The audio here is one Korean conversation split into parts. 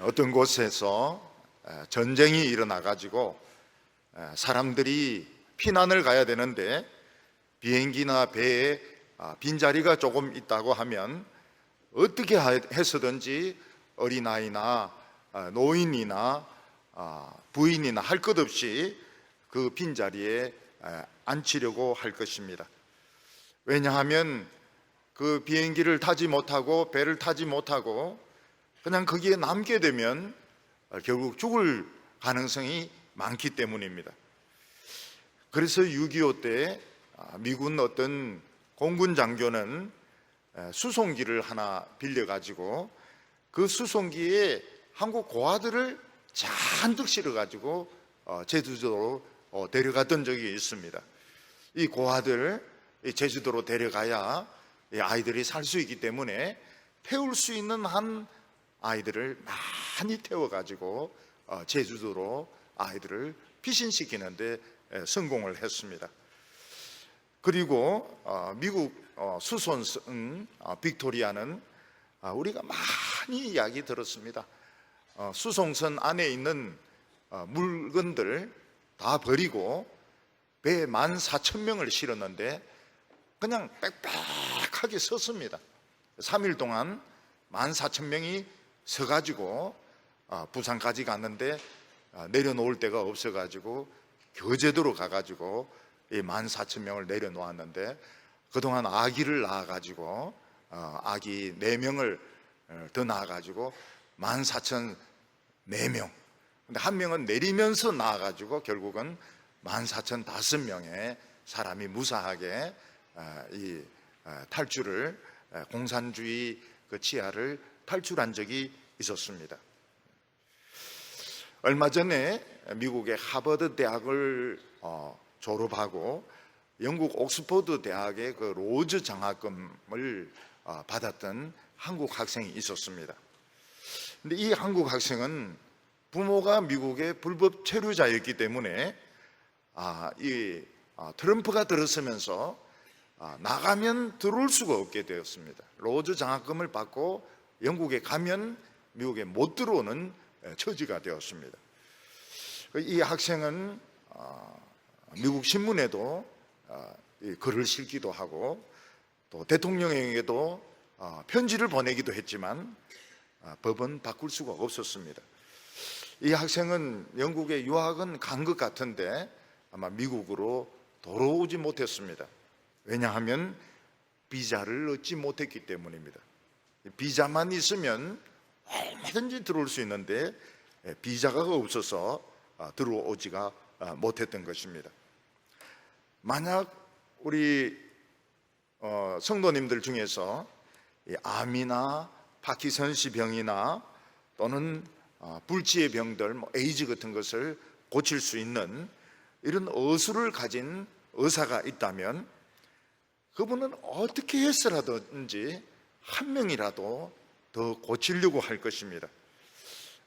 어떤 곳에서 전쟁이 일어나 가지고 사람들이 피난을 가야 되는데 비행기나 배에 빈자리가 조금 있다고 하면 어떻게 해서든지 어린아이나 노인이나 부인이나 할 것 없이 그 빈자리에 앉히려고 할 것입니다. 왜냐하면 그 비행기를 타지 못하고 배를 타지 못하고 그냥 거기에 남게 되면 결국 죽을 가능성이 많기 때문입니다. 그래서 6.25 때 미군 어떤 공군 장교는 수송기를 하나 빌려가지고 그 수송기에 한국 고아들을 잔뜩 실어가지고 제주도로 데려갔던 적이 있습니다. 이 고아들 제주도로 데려가야 아이들이 살 수 있기 때문에 태울 수 있는 한 아이들을 많이 태워가지고 제주도로 아이들을 피신시키는데 성공을 했습니다. 그리고 미국 수송선 빅토리아는 우리가 많이 이야기 들었습니다. 수송선 안에 있는 물건들 다 버리고 배에 14,000명을 실었는데 그냥 빽빽하게 섰습니다. 3일 동안 14,000명이 서가지고 부산까지 갔는데 내려놓을 데가 없어가지고 교제도로 가가지고 이 14,000명을 내려놓았는데 그동안 아기를 낳아가지고 아기 4명을 더 낳아가지고 14,004명, 근데 한 명은 내리면서 낳아가지고 결국은 14,005명의 사람이 무사하게 이 탈출을 공산주의 그 치하를 탈출한 적이 있었습니다. 얼마 전에 미국의 하버드 대학을 졸업하고 영국 옥스퍼드 대학의 그 로즈 장학금을 받았던 한국 학생이 있었습니다. 근데 이 한국 학생은 부모가 미국의 불법 체류자였기 때문에 트럼프가 들어서면서 나가면 들어올 수가 없게 되었습니다. 로즈 장학금을 받고 영국에 가면 미국에 못 들어오는 처지가 되었습니다. 이 학생은 미국 신문에도 글을 실기도 하고 또 대통령에게도 편지를 보내기도 했지만 법은 바꿀 수가 없었습니다. 이 학생은 영국에 유학은 간 것 같은데 아마 미국으로 돌아오지 못했습니다. 왜냐하면 비자를 얻지 못했기 때문입니다. 비자만 있으면 얼마든지 들어올 수 있는데 비자가 없어서 들어오지가 못했던 것입니다. 만약 우리 성도님들 중에서 암이나 파키선시 병이나 또는 불치의 병들, 에이즈 같은 것을 고칠 수 있는 이런 어수를 가진 의사가 있다면 그분은 어떻게 해서라든지 한 명이라도 더 고치려고 할 것입니다.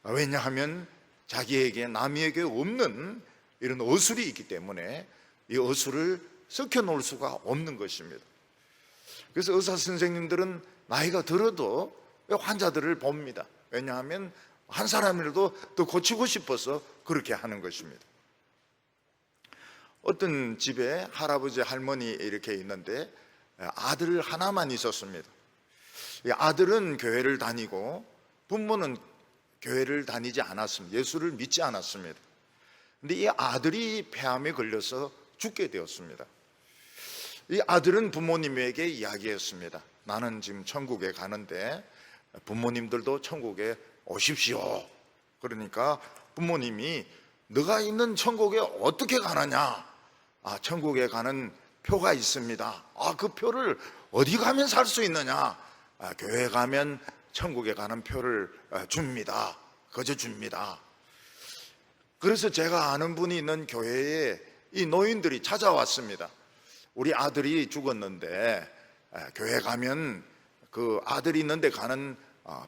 왜냐하면 자기에게 남에게 없는 이런 어술이 있기 때문에 이 어술을 썩혀 놓을 수가 없는 것입니다. 그래서 의사 선생님들은 나이가 들어도 환자들을 봅니다. 왜냐하면 한 사람이라도 더 고치고 싶어서 그렇게 하는 것입니다. 어떤 집에 할아버지 할머니 이렇게 있는데 아들 하나만 있었습니다. 이 아들은 교회를 다니고 부모는 교회를 다니지 않았습니다. 예수를 믿지 않았습니다. 근데 이 아들이 폐암에 걸려서 죽게 되었습니다. 이 아들은 부모님에게 이야기했습니다. 나는 지금 천국에 가는데 부모님들도 천국에 오십시오. 그러니까 부모님이 너가 있는 천국에 어떻게 가느냐? 천국에 가는 표가 있습니다. 그 표를 어디 가면 살 수 있느냐? 교회 가면 천국에 가는 표를 줍니다. 거저 줍니다. 그래서 제가 아는 분이 있는 교회에 이 노인들이 찾아왔습니다. 우리 아들이 죽었는데 교회 가면 그 아들이 있는데 가는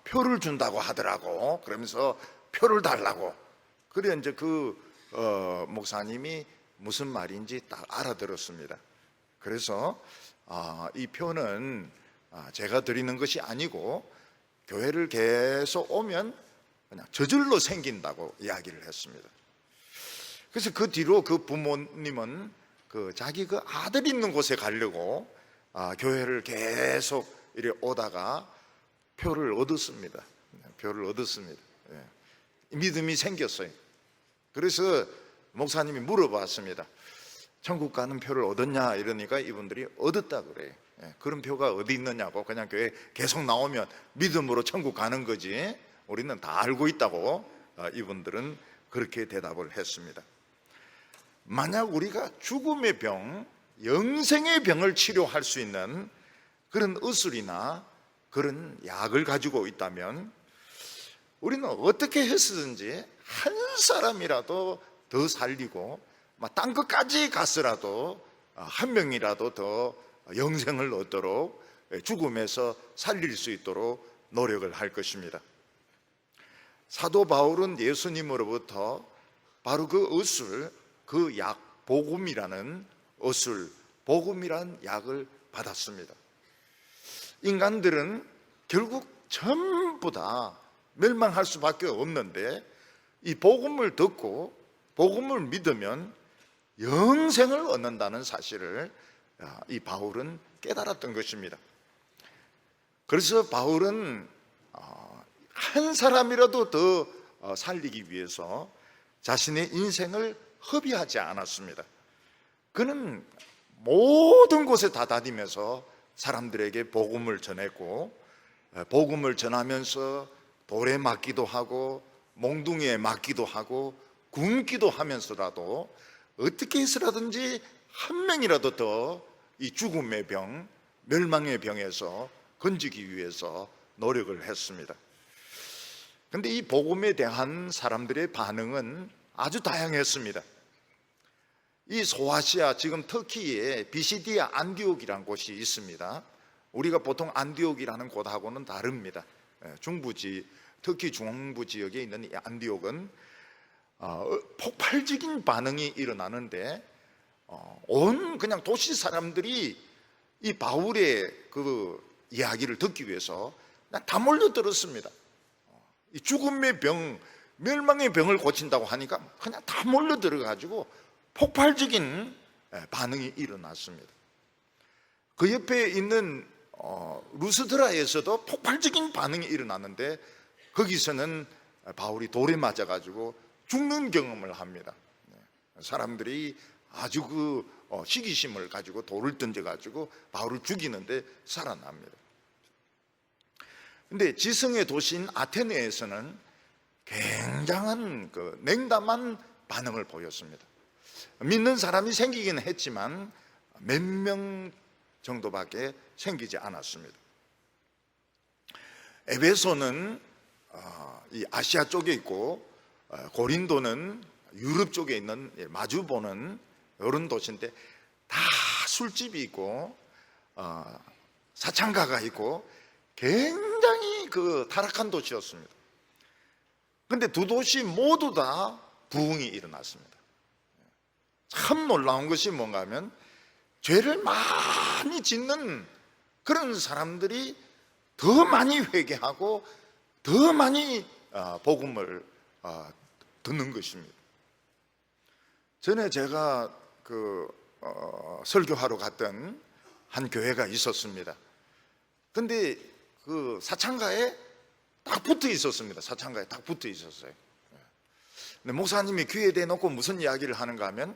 표를 준다고 하더라고. 그러면서 표를 달라고. 그래 이제 그 목사님이 무슨 말인지 딱 알아들었습니다. 그래서 이 표는 제가 드리는 것이 아니고 교회를 계속 오면 그냥 저절로 생긴다고 이야기를 했습니다. 그래서 그 뒤로 그 부모님은 자기 아들 있는 곳에 가려고 교회를 계속 이래 오다가 표를 얻었습니다. 표를 얻었습니다. 믿음이 생겼어요. 그래서 목사님이 물어봤습니다. 천국 가는 표를 얻었냐 이러니까 이분들이 얻었다 그래요. 그런 표가 어디 있느냐고. 그냥 교회 계속 나오면 믿음으로 천국 가는 거지 우리는 다 알고 있다고 이분들은 그렇게 대답을 했습니다. 만약 우리가 죽음의 병, 영생의 병을 치료할 수 있는 그런 의술이나 그런 약을 가지고 있다면 우리는 어떻게 했든지 한 사람이라도 더 살리고 땅 끝까지 갔으라도 한 명이라도 더 영생을 얻도록 죽음에서 살릴 수 있도록 노력을 할 것입니다. 사도 바울은 예수님으로부터 바로 그 의술, 그 약, 복음이라는 의술, 복음이라는 약을 받았습니다. 인간들은 결국 전부 다 멸망할 수밖에 없는데 이 복음을 듣고 복음을 믿으면 영생을 얻는다는 사실을 이 바울은 깨달았던 것입니다. 그래서 바울은 한 사람이라도 더 살리기 위해서 자신의 인생을 허비하지 않았습니다. 그는 모든 곳에 다 다니면서 사람들에게 복음을 전했고 복음을 전하면서 돌에 맞기도 하고 몽둥이에 맞기도 하고 굶기도 하면서라도 어떻게 해서라든지 한 명이라도 더 이 죽음의 병, 멸망의 병에서 건지기 위해서 노력을 했습니다. 그런데 이 복음에 대한 사람들의 반응은 아주 다양했습니다. 이 소아시아, 지금 터키에 비시디아 안디옥이라는 곳이 있습니다. 우리가 보통 안디옥이라는 곳하고는 다릅니다. 중부지, 터키 중부 지역에 있는 이 안디옥은 폭발적인 반응이 일어나는데 온 그냥 도시 사람들이 이 바울의 그 이야기를 듣기 위해서 다 몰려들었습니다. 이 죽음의 병, 멸망의 병을 고친다고 하니까 그냥 다 몰려들어가지고 폭발적인 반응이 일어났습니다. 그 옆에 있는 루스드라에서도 폭발적인 반응이 일어났는데 거기서는 바울이 돌에 맞아가지고 죽는 경험을 합니다. 사람들이 아주 시기심을 가지고 돌을 던져가지고 바울을 죽이는데 살아납니다. 근데 지성의 도시인 아테네에서는 굉장한 냉담한 반응을 보였습니다. 믿는 사람이 생기긴 했지만 몇 명 정도밖에 생기지 않았습니다. 에베소는 이 아시아 쪽에 있고 고린도는 유럽 쪽에 있는 마주보는 이런 도시인데 다 술집이 있고 사창가가 있고 굉장히 타락한 도시였습니다. 그런데 두 도시 모두 다 부흥이 일어났습니다. 참 놀라운 것이 뭔가 하면 죄를 많이 짓는 그런 사람들이 더 많이 회개하고 더 많이 복음을 듣는 것입니다. 전에 제가 설교하러 갔던 한 교회가 있었습니다. 근데 그 사창가에 딱 붙어 있었습니다. 사창가에 딱 붙어 있었어요. 근데 목사님이 귀에 대놓고 무슨 이야기를 하는가 하면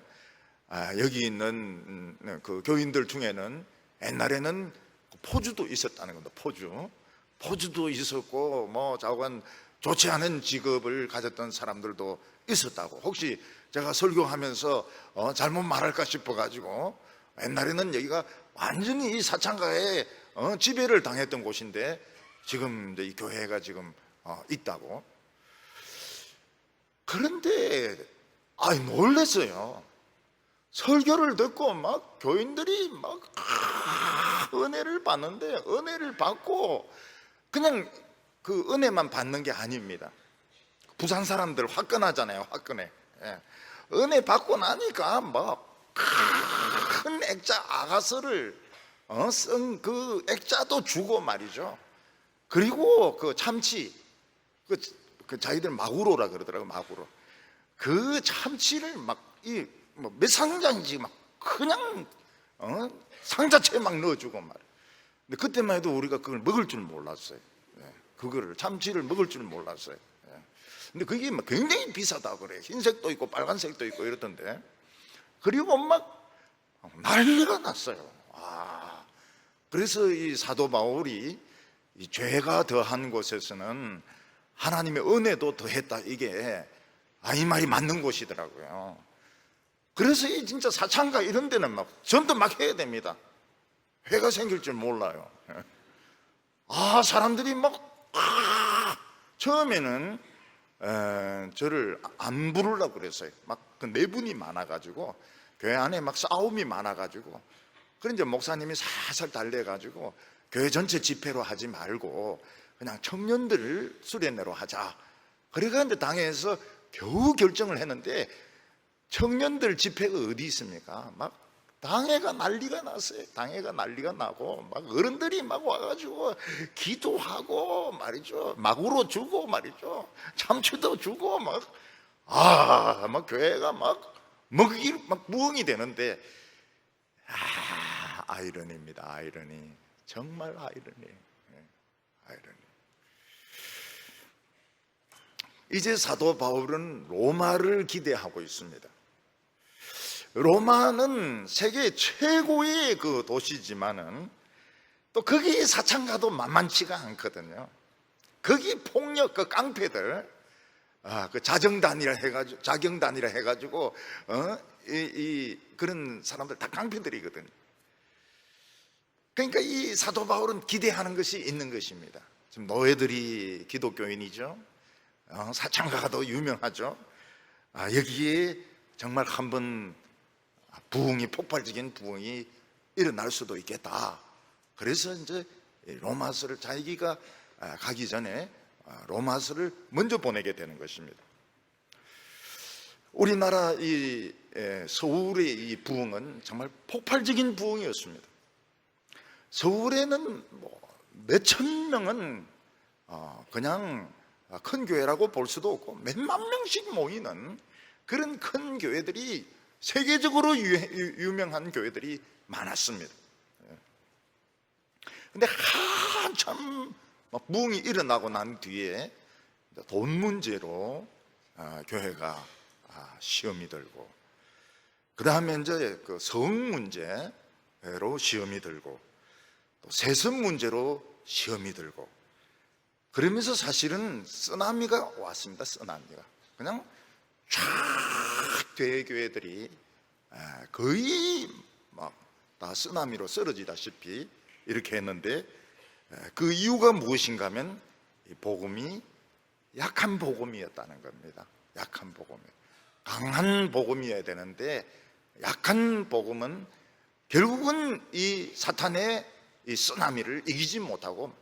여기 있는 그 교인들 중에는 옛날에는 포주도 있었다는 겁니다. 포주도 있었고 뭐 자관 좋지 않은 직업을 가졌던 사람들도 있었다고. 혹시 제가 설교하면서 잘못 말할까 싶어가지고 옛날에는 여기가 완전히 이 사창가에 지배를 당했던 곳인데 지금 이 교회가 지금 있다고. 그런데 놀랐어요. 설교를 듣고 막 교인들이 막 은혜를 받는데 은혜를 받고 그냥 그 은혜만 받는 게 아닙니다. 부산 사람들 화끈하잖아요. 화끈해. 은혜 받고 나니까 뭐 큰 액자 아가서를 쓴 그 액자도 주고 말이죠. 그리고 그 참치 그 자기들 마구로라 그러더라고. 마구로. 그 참치를 몇 상장인지 막 그냥 상자채에 막 넣어주고 말이야. 근데 그때만 해도 우리가 그걸 먹을 줄 몰랐어요. 그거를 참치를 먹을 줄 몰랐어요. 근데 그게 막 굉장히 비싸다고 그래. 흰색도 있고 빨간색도 있고 이러던데. 그리고 막 난리가 났어요. 그래서 이 사도 바울이 이 죄가 더한 곳에서는 하나님의 은혜도 더했다, 이게 이 말이 맞는 곳이더라고요. 그래서 이 진짜 사창가 이런 데는 막 전도 막 해야 됩니다. 회가 생길 줄 몰라요. 사람들이 막 처음에는 저를 안 부르려고 그랬어요. 막 그 내분이 많아가지고, 교회 안에 막 싸움이 많아가지고, 그런 이제 목사님이 살살 달래가지고 교회 전체 집회로 하지 말고 그냥 청년들을 수련회로 하자. 그래가 이제 당에서 겨우 결정을 했는데, 청년들 집회가 어디 있습니까? 막 당회가 난리가 났어요. 당회가 난리가 나고 막 어른들이 막 와가지고 기도하고 말이죠. 막으로 주고 말이죠. 참치도 주고 막 교회가 막 부흥이 되는데, 아이러니입니다. 아이러니. 정말 아이러니. 아이러니. 이제 사도 바울은 로마를 기대하고 있습니다. 로마는 세계 최고의 그 도시지만은 또 거기 사창가도 만만치가 않거든요. 거기 폭력, 그 깡패들, 그 자경단이라 해가지고, 그런 사람들 다 깡패들이거든요. 그러니까 이 사도 바울은 기대하는 것이 있는 것입니다. 지금 노예들이 기독교인이죠. 사창가가 더 유명하죠. 여기에 정말 한번 폭발적인 부흥이 일어날 수도 있겠다. 그래서 이제 로마서를 자기가 가기 전에 로마서를 먼저 보내게 되는 것입니다. 우리나라 이 서울의 이 부흥은 정말 폭발적인 부흥이었습니다. 서울에는 몇천 명은 그냥 큰 교회라고 볼 수도 없고 몇만 명씩 모이는 그런 큰 교회들이, 세계적으로 유명한 교회들이 많았습니다. 근데 한참 부흥이 일어나고 난 뒤에 돈 문제로 교회가 시험이 들고, 그 다음에 이제 그 성 문제로 시험이 들고, 또 세습 문제로 시험이 들고, 그러면서 사실은 쓰나미가 왔습니다. 쓰나미가 그냥 쫙 대교회들이 거의 막 다 쓰나미로 쓰러지다시피 이렇게 했는데, 그 이유가 무엇인가 하면 이 복음이 약한 복음이었다는 겁니다. 약한 복음. 강한 복음이어야 되는데 약한 복음은 결국은 이 사탄의 이 쓰나미를 이기지 못하고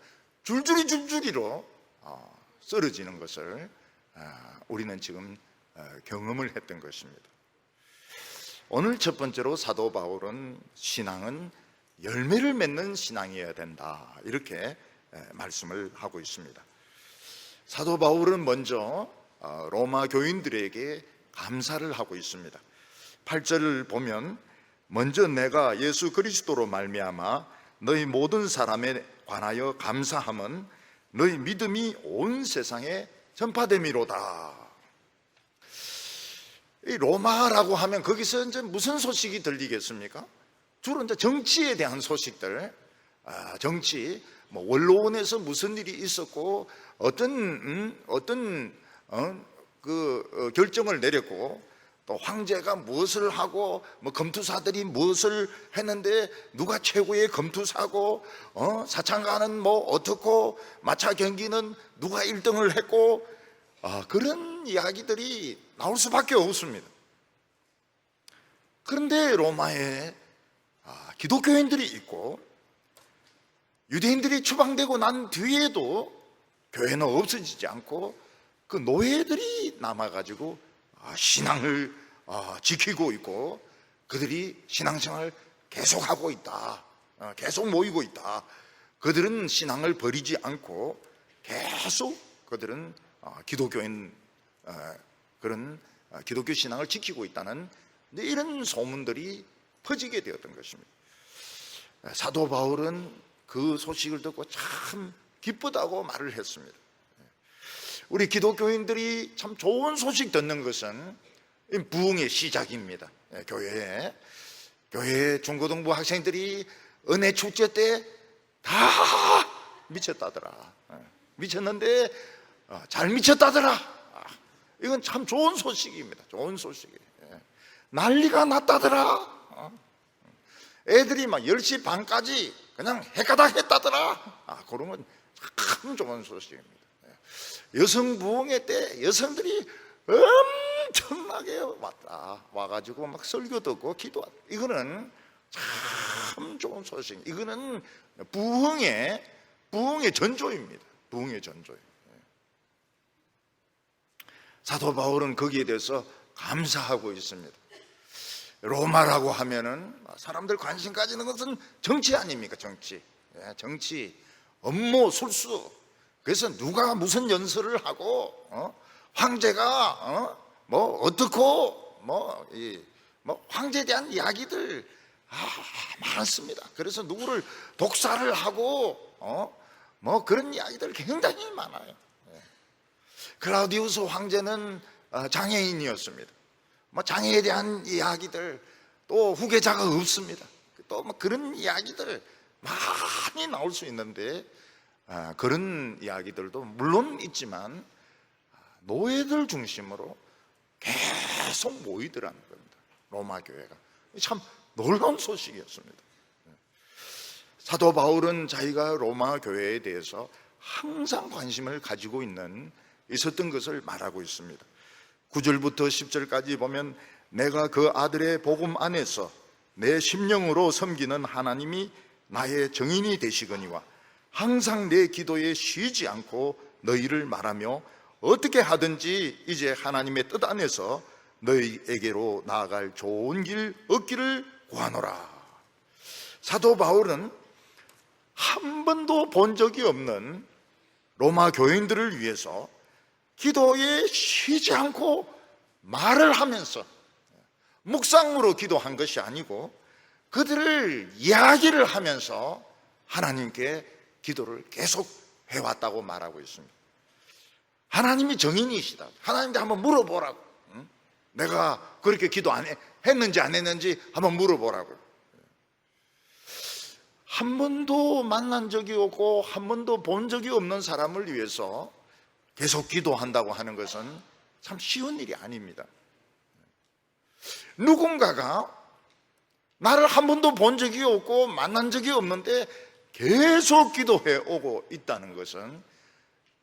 줄줄이로 쓰러지는 것을 우리는 지금 경험을 했던 것입니다. 오늘 첫 번째로 사도 바울은 신앙은 열매를 맺는 신앙이어야 된다, 이렇게 말씀을 하고 있습니다. 사도 바울은 먼저 로마 교인들에게 감사를 하고 있습니다. 8절을 보면, 먼저 내가 예수 그리스도로 말미암아 너희 모든 사람에 관하여 감사함은 너희 믿음이 온 세상에 전파됨이로다. 이 로마라고 하면 거기서 이제 무슨 소식이 들리겠습니까? 주로 이제 정치에 대한 소식들, 정치, 원로원에서 무슨 일이 있었고 어떤 결정을 내렸고, 또 황제가 무엇을 하고 검투사들이 무엇을 했는데 누가 최고의 검투사고, 사창가는 어떻고, 마차 경기는 누가 1등을 했고, 그런 이야기들이 나올 수밖에 없습니다. 그런데 로마에 기독교인들이 있고, 유대인들이 추방되고 난 뒤에도 교회는 없어지지 않고 그 노예들이 남아가지고 신앙을 지키고 있고, 그들이 신앙생활을 계속하고 있다. 계속 모이고 있다. 그들은 신앙을 버리지 않고 계속 그들은 기독교인 그런 기독교 신앙을 지키고 있다는 이런 소문들이 퍼지게 되었던 것입니다. 사도 바울은 그 소식을 듣고 참 기쁘다고 말을 했습니다. 우리 기독교인들이 참 좋은 소식 듣는 것은 부흥의 시작입니다. 교회 중고등부 학생들이 은혜 축제 때 다 미쳤다더라. 미쳤는데 잘 미쳤다더라. 이건 참 좋은 소식입니다. 좋은 소식이에요. 난리가 났다더라. 애들이 막 10시 반까지 그냥 해가닥 했다더라. 그러면 참 좋은 소식입니다. 여성 부흥회 때 여성들이 엄청나게 와가지고 막 설교 듣고 기도하고, 이거는 참 좋은 소식. 이거는 부흥의 전조입니다. 부흥의 전조예요. 사도 바울은 거기에 대해서 감사하고 있습니다. 로마라고 하면은 사람들 관심 가지는 것은 정치 아닙니까? 정치, 업무, 술수. 그래서 누가 무슨 연설을 하고 황제가 어떻고 황제에 대한 이야기들 많습니다. 그래서 누구를 독살을 하고 그런 이야기들 굉장히 많아요. 클라우디우스 황제는 장애인이었습니다. 장애에 대한 이야기들, 또 후계자가 없습니다. 또 그런 이야기들 많이 나올 수 있는데, 그런 이야기들도 물론 있지만 노예들 중심으로 계속 모이더라는 겁니다. 로마 교회가. 참 놀라운 소식이었습니다. 사도 바울은 자기가 로마 교회에 대해서 항상 관심을 가지고 있었던 것을 말하고 있습니다. 9절부터 10절까지 보면, 내가 그 아들의 복음 안에서 내 심령으로 섬기는 하나님이 나의 정인이 되시거니와 항상 내 기도에 쉬지 않고 너희를 말하며 어떻게 하든지 이제 하나님의 뜻 안에서 너희에게로 나아갈 좋은 길 얻기를 구하노라. 사도 바울은 한 번도 본 적이 없는 로마 교인들을 위해서 기도에 쉬지 않고 말을 하면서, 묵상으로 기도한 것이 아니고 그들을 이야기를 하면서 하나님께 기도를 계속 해왔다고 말하고 있습니다. 하나님이 정인이시다. 하나님한테 한번 물어보라고. 내가 그렇게 기도 했는지 안 했는지 한번 물어보라고. 한 번도 만난 적이 없고 한 번도 본 적이 없는 사람을 위해서 계속 기도한다고 하는 것은 참 쉬운 일이 아닙니다. 누군가가 나를 한 번도 본 적이 없고 만난 적이 없는데 계속 기도해 오고 있다는 것은,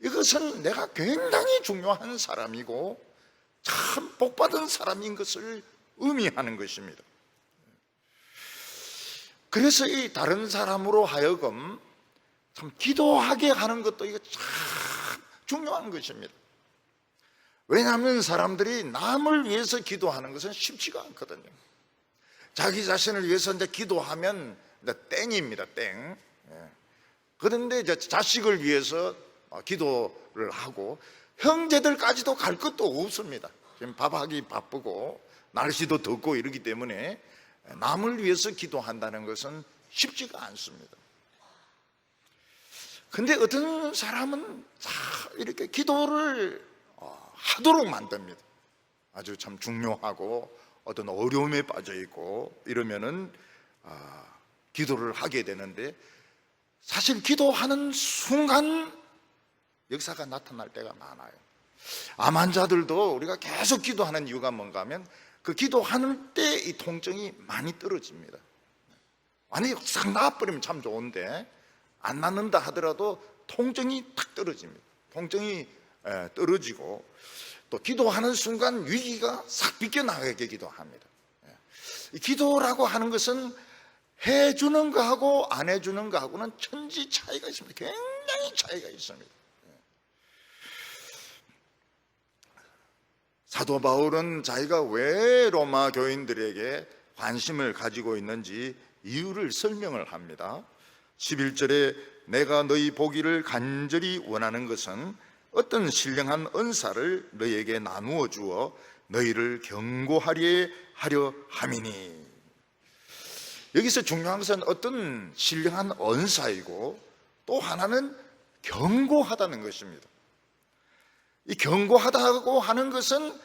이것은 내가 굉장히 중요한 사람이고 참 복받은 사람인 것을 의미하는 것입니다. 그래서 이 다른 사람으로 하여금 참 기도하게 하는 것도 이거 참 중요한 것입니다. 왜냐하면 사람들이 남을 위해서 기도하는 것은 쉽지가 않거든요. 자기 자신을 위해서 이제 기도하면 땡입니다, 땡. 그런데 이제 자식을 위해서 기도를 하고 형제들까지도 갈 것도 없습니다. 지금 밥하기 바쁘고 날씨도 덥고 이러기 때문에 남을 위해서 기도한다는 것은 쉽지가 않습니다. 근데 어떤 사람은 이렇게 기도를 하도록 만듭니다. 아주 참 중요하고 어떤 어려움에 빠져 있고 이러면은 기도를 하게 되는데, 사실 기도하는 순간 역사가 나타날 때가 많아요. 암 환자들도 우리가 계속 기도하는 이유가 뭔가 하면 그 기도하는 때 이 통증이 많이 떨어집니다. 아니 싹 나아버리면 참 좋은데 안 낫는다 하더라도 통증이 탁 떨어집니다. 통증이 떨어지고 또 기도하는 순간 위기가 싹 비껴나가게 기도합니다. 기도라고 하는 것은 해주는 거하고 안 해주는 거하고는 천지 차이가 있습니다. 굉장히 차이가 있습니다. 사도 바울은 자기가 왜 로마 교인들에게 관심을 가지고 있는지 이유를 설명을 합니다. 11절에 내가 너희 보기를 간절히 원하는 것은 어떤 신령한 은사를 너희에게 나누어 주어 너희를 경고하려 하려 함이니. 여기서 중요한 것은 어떤 신령한 은사이고 또 하나는 경고하다는 것입니다. 이 경고하다고 하는 것은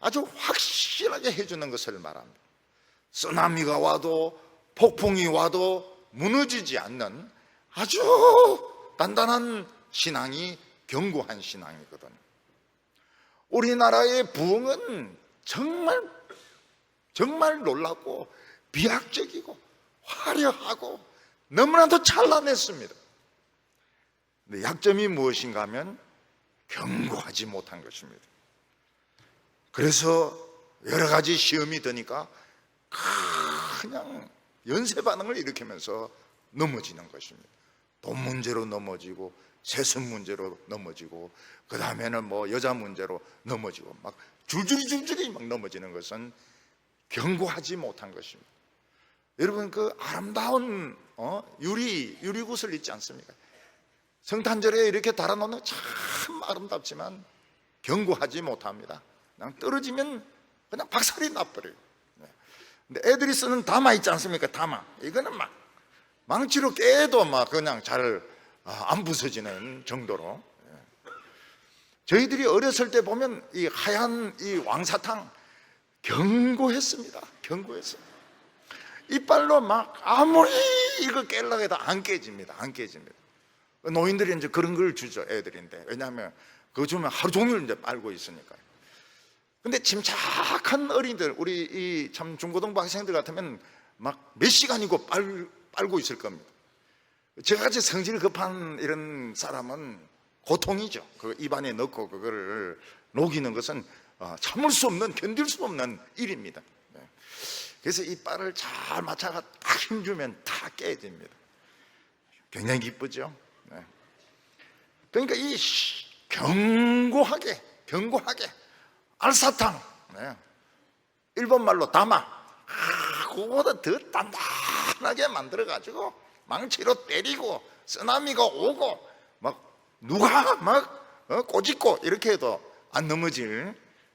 아주 확실하게 해주는 것을 말합니다. 쓰나미가 와도 폭풍이 와도 무너지지 않는 아주 단단한 신앙이 견고한 신앙이거든요. 우리나라의 부흥은 정말 놀랍고 비약적이고 화려하고 너무나도 찬란했습니다. 근데 약점이 무엇인가 하면 견고하지 못한 것입니다. 그래서 여러 가지 시험이 드니까 그냥 연쇄 반응을 일으키면서 넘어지는 것입니다. 돈 문제로 넘어지고 세습 문제로 넘어지고 그 다음에는 뭐 여자 문제로 넘어지고 막 줄줄이 막 넘어지는 것은 견고하지 못한 것입니다. 여러분 그 아름다운 유리구슬 있지 않습니까? 성탄절에 이렇게 달아놓는 참 아름답지만 견고하지 못합니다. 그냥 떨어지면 그냥 박살이 나버려요. 근데 애들이 쓰는 다마 있지 않습니까? 다마. 이거는 막 망치로 깨도 막 그냥 잘 안 부서지는 정도로. 저희들이 어렸을 때 보면 이 하얀 이 왕사탕 견고했습니다. 견고했어요. 이빨로 막 아무리 이거 깨려고 해도 안 깨집니다. 안 깨집니다. 노인들이 이제 그런 걸 주죠, 애들인데. 왜냐하면 그거 주면 하루 종일 이제 빨고 있으니까요. 근데 침착한 어린이들, 우리 이 참 중고등부 학생들 같으면 막 몇 시간이고 빨고 있을 겁니다. 저같이 성질 급한 이런 사람은 고통이죠. 그 입안에 넣고 그거를 녹이는 것은 참을 수 없는, 견딜 수 없는 일입니다. 그래서 이빨을 잘 맞춰가 딱 힘주면 다 깨집니다. 굉장히 기쁘죠. 그러니까 이 견고하게 알사탕, 일본 말로 다마, 그거보다 더 단단하게 만들어가지고 망치로 때리고 쓰나미가 오고 막 누가 막 꼬집고 이렇게 해도 안 넘어질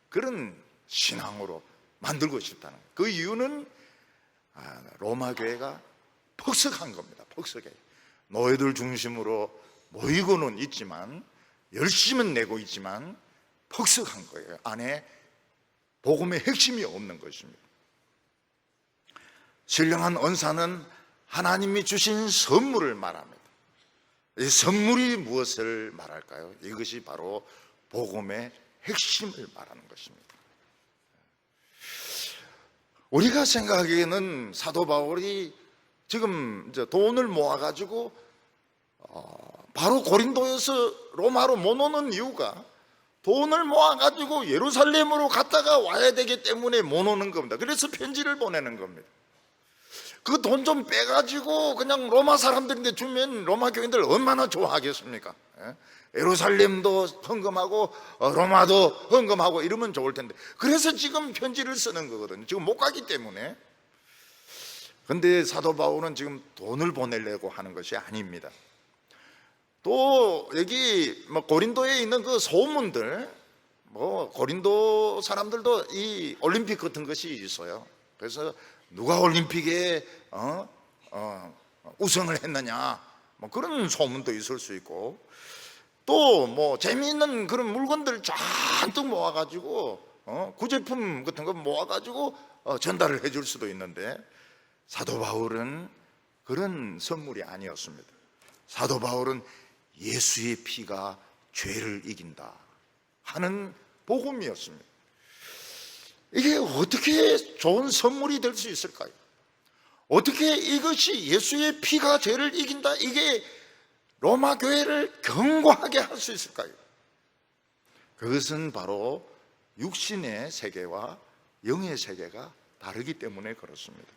그런 신앙으로 만들고 싶다는 거예요. 그 이유는 로마 교회가 폭석한 겁니다. 폭석해. 노예들 중심으로 모이고는 있지만 열심은 내고 있지만 폭석한 거예요. 안에 복음의 핵심이 없는 것입니다. 신령한 은사는 하나님이 주신 선물을 말합니다. 이 선물이 무엇을 말할까요? 이것이 바로 복음의 핵심을 말하는 것입니다. 우리가 생각하기에는 사도 바울이 지금 이제 돈을 모아가지고 바로 고린도에서 로마로 못 오는 이유가 돈을 모아가지고 예루살렘으로 갔다가 와야 되기 때문에 못 오는 겁니다. 그래서 편지를 보내는 겁니다. 그 돈 좀 빼가지고 그냥 로마 사람들인데 주면 로마 교인들 얼마나 좋아하겠습니까? 예루살렘도 헌금하고 로마도 헌금하고 이러면 좋을 텐데, 그래서 지금 편지를 쓰는 거거든요. 지금 못 가기 때문에. 근데 사도 바울은 지금 돈을 보내려고 하는 것이 아닙니다. 또 여기 고린도에 있는 그 소문들, 고린도 사람들도 이 올림픽 같은 것이 있어요. 그래서 누가 올림픽에 우승을 했느냐, 그런 소문도 있을 수 있고, 또 재미있는 그런 물건들 잔뜩 모아가지고 구제품 같은 거 모아가지고 전달을 해줄 수도 있는데, 사도 바울은 그런 선물이 아니었습니다. 사도 바울은 예수의 피가 죄를 이긴다 하는 복음이었습니다. 이게 어떻게 좋은 선물이 될 수 있을까요? 어떻게 이것이 예수의 피가 죄를 이긴다, 이게 로마 교회를 견고하게 할 수 있을까요? 그것은 바로 육신의 세계와 영의 세계가 다르기 때문에 그렇습니다.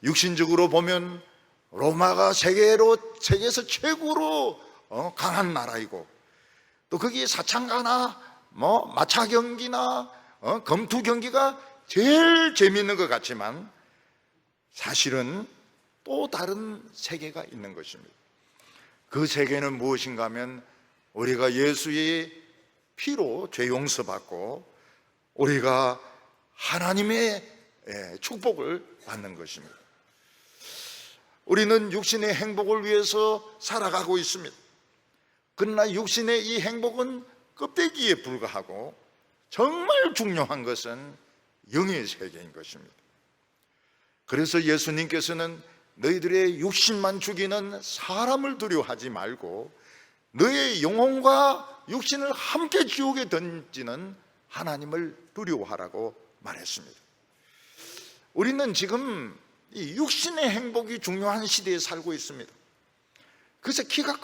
육신적으로 보면 로마가 세계에서 최고로 강한 나라이고, 또 거기에 사창가나 마차 경기나 검투 경기가 제일 재미있는 것 같지만 사실은 또 다른 세계가 있는 것입니다. 그 세계는 무엇인가 하면 우리가 예수의 피로 죄 용서받고 우리가 하나님의 축복을 받는 것입니다. 우리는 육신의 행복을 위해서 살아가고 있습니다. 그러나 육신의 이 행복은 껍데기에 불과하고 정말 중요한 것은 영의 세계인 것입니다. 그래서 예수님께서는 너희들의 육신만 죽이는 사람을 두려워하지 말고 너의 영혼과 육신을 함께 지옥에 던지는 하나님을 두려워하라고 말했습니다. 우리는 지금 이 육신의 행복이 중요한 시대에 살고 있습니다. 그래서 키가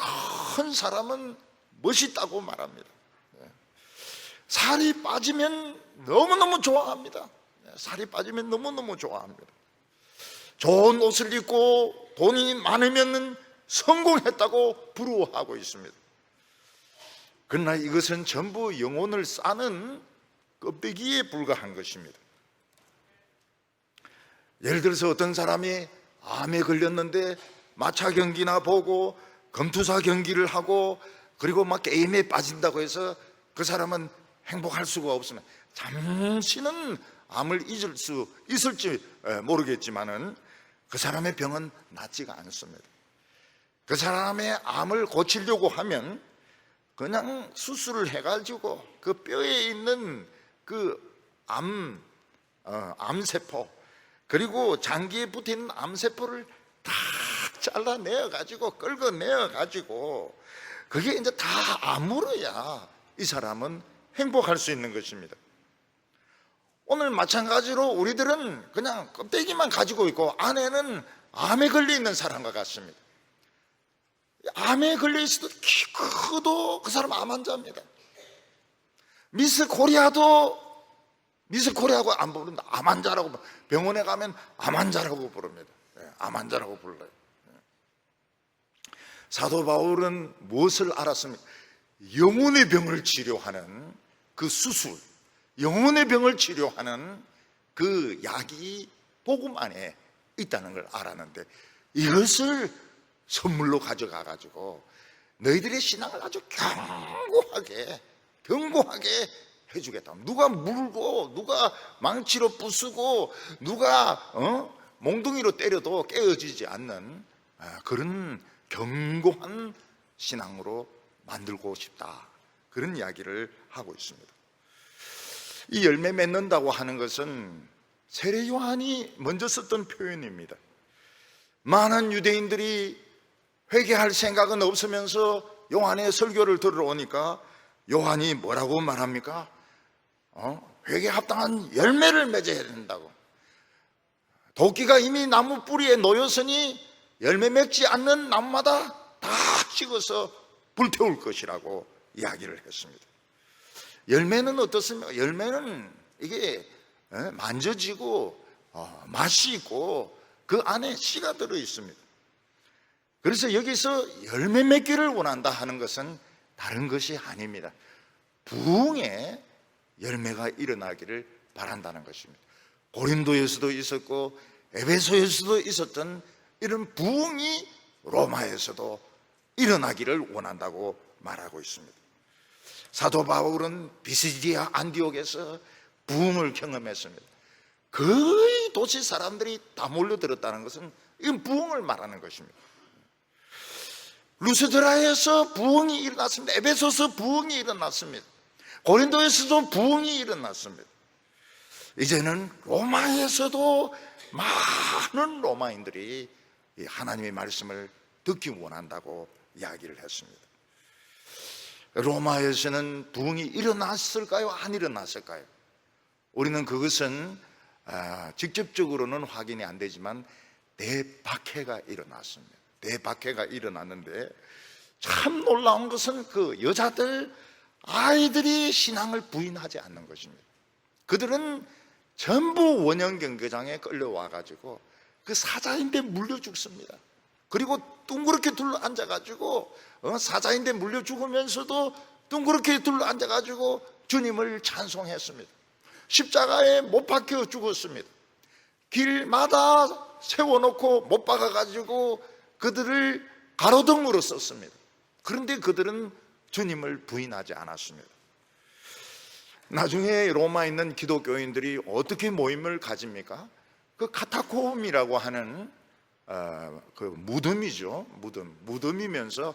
큰 사람은 멋있다고 말합니다. 살이 빠지면 너무너무 좋아합니다. 살이 빠지면 너무너무 좋아합니다. 좋은 옷을 입고 돈이 많으면 성공했다고 부러워하고 있습니다. 그러나 이것은 전부 영혼을 싸는 껍데기에 불과한 것입니다. 예를 들어서 어떤 사람이 암에 걸렸는데 마차 경기나 보고 검투사 경기를 하고 그리고 막 게임에 빠진다고 해서 그 사람은 행복할 수가 없습니다. 잠시는 암을 잊을 수 있을지 모르겠지만은 그 사람의 병은 낫지가 않습니다. 그 사람의 암을 고치려고 하면 그냥 수술을 해가지고 그 뼈에 있는 그 암세포 그리고 장기에 붙어있는 암세포를 다 잘라내어가지고 끌어내어가지고 그게 이제 다 아물어야 이 사람은 행복할 수 있는 것입니다. 오늘 마찬가지로 우리들은 그냥 껍데기만 가지고 있고 안에는 암에 걸려 있는 사람과 같습니다. 암에 걸려 있어도 키 크도 그 사람 암 환자입니다. 미스 코리아고 안 부른다. 암 환자라고 병원에 가면 암 환자라고 부릅니다. 암 환자라고 불러요. 사도 바울은 무엇을 알았습니까? 영혼의 병을 치료하는 그 수술, 영혼의 병을 치료하는 그 약이 복음 안에 있다는 걸 알았는데 이것을 선물로 가져가 가지고 너희들의 신앙을 아주 견고하게 해주겠다. 누가 물고 누가 망치로 부수고 누가 몽둥이로 때려도 깨어지지 않는 그런 견고한 신앙으로 만들고 싶다. 그런 이야기를 하고 있습니다. 이 열매 맺는다고 하는 것은 세례 요한이 먼저 썼던 표현입니다. 많은 유대인들이 회개할 생각은 없으면서 요한의 설교를 들으러 오니까 요한이 뭐라고 말합니까? 회개에 합당한 열매를 맺어야 된다고. 도끼가 이미 나무 뿌리에 놓였으니 열매 맺지 않는 나무마다 다 찍어서 불태울 것이라고 이야기를 했습니다. 열매는 어떻습니까? 열매는 이게 만져지고 맛이 있고 그 안에 씨가 들어 있습니다. 그래서 여기서 열매 맺기를 원한다 하는 것은 다른 것이 아닙니다. 부흥의 열매가 일어나기를 바란다는 것입니다. 고린도에서도 있었고 에베소에서도 있었던 이런 부흥이 로마에서도 일어나기를 원한다고 말하고 있습니다. 사도 바울은 비시디아 안디옥에서 부흥을 경험했습니다. 거의 도시 사람들이 다 몰려들었다는 것은 이건 부흥을 말하는 것입니다. 루스드라에서 부흥이 일어났습니다. 에베소서 부흥이 일어났습니다. 고린도에서도 부흥이 일어났습니다. 이제는 로마에서도 많은 로마인들이 하나님의 말씀을 듣기 원한다고 이야기를 했습니다. 로마에서는 부흥이 일어났을까요? 안 일어났을까요? 우리는 그것은 직접적으로는 확인이 안 되지만 대박해가 일어났습니다. 대박해가 일어났는데 참 놀라운 것은 그 여자들, 아이들이 신앙을 부인하지 않는 것입니다. 그들은 전부 원형 경기장에 끌려와가지고 그 사자인데 물려 죽습니다. 그리고 둥그렇게 둘러 앉아가지고 사자인데 물려 죽으면서도 둥그렇게 둘러 앉아가지고 주님을 찬송했습니다. 십자가에 못 박혀 죽었습니다. 길마다 세워놓고 못 박아가지고 그들을 가로등으로 썼습니다. 그런데 그들은 주님을 부인하지 않았습니다. 나중에 로마에 있는 기독교인들이 어떻게 모임을 가집니까? 그 카타콤이라고 하는 그 무덤이죠. 무덤이면서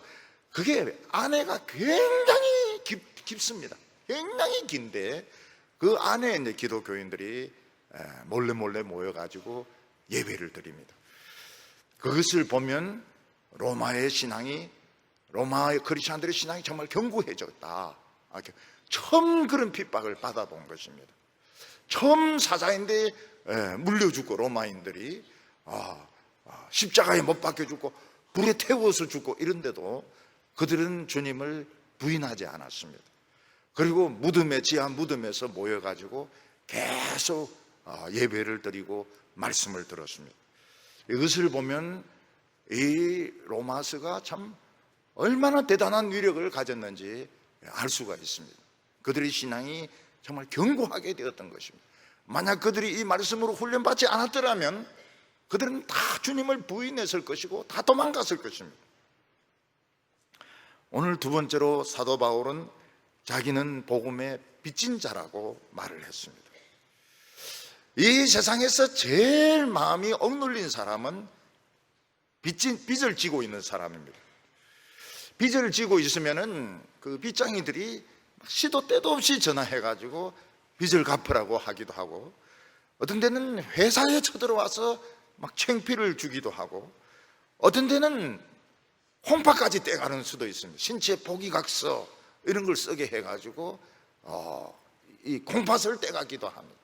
그게 안에가 굉장히 깊습니다. 굉장히 긴데 그 안에 이제 기독교인들이 몰래 모여가지고 예배를 드립니다. 그것을 보면 로마의 크리스천들의 신앙이 정말 견고해졌다. 처음 그런 핍박을 받아본 것입니다. 처음 사자인데 물려 죽고 로마인들이 십자가에 못 박혀 죽고 불에 태워서 죽고 이런데도 그들은 주님을 부인하지 않았습니다. 그리고 지하 무덤에서 모여가지고 계속 예배를 드리고 말씀을 들었습니다. 이것을 보면 이 로마서가 참 얼마나 대단한 위력을 가졌는지 알 수가 있습니다. 그들의 신앙이 정말 견고하게 되었던 것입니다. 만약 그들이 이 말씀으로 훈련받지 않았더라면 그들은 다 주님을 부인했을 것이고 다 도망갔을 것입니다. 오늘 두 번째로 사도 바울은 자기는 복음의 빚진 자라고 말을 했습니다. 이 세상에서 제일 마음이 억눌린 사람은 빚을 지고 있는 사람입니다. 빚을 지고 있으면은 그 빚쟁이들이 시도 때도 없이 전화해가지고 빚을 갚으라고 하기도 하고, 어떤 데는 회사에 쳐들어와서 막 창피를 주기도 하고, 어떤 데는 홍파까지 떼가는 수도 있습니다. 신체 포기각서 이런 걸 쓰게 해가지고 이 콩팥을 떼가기도 합니다.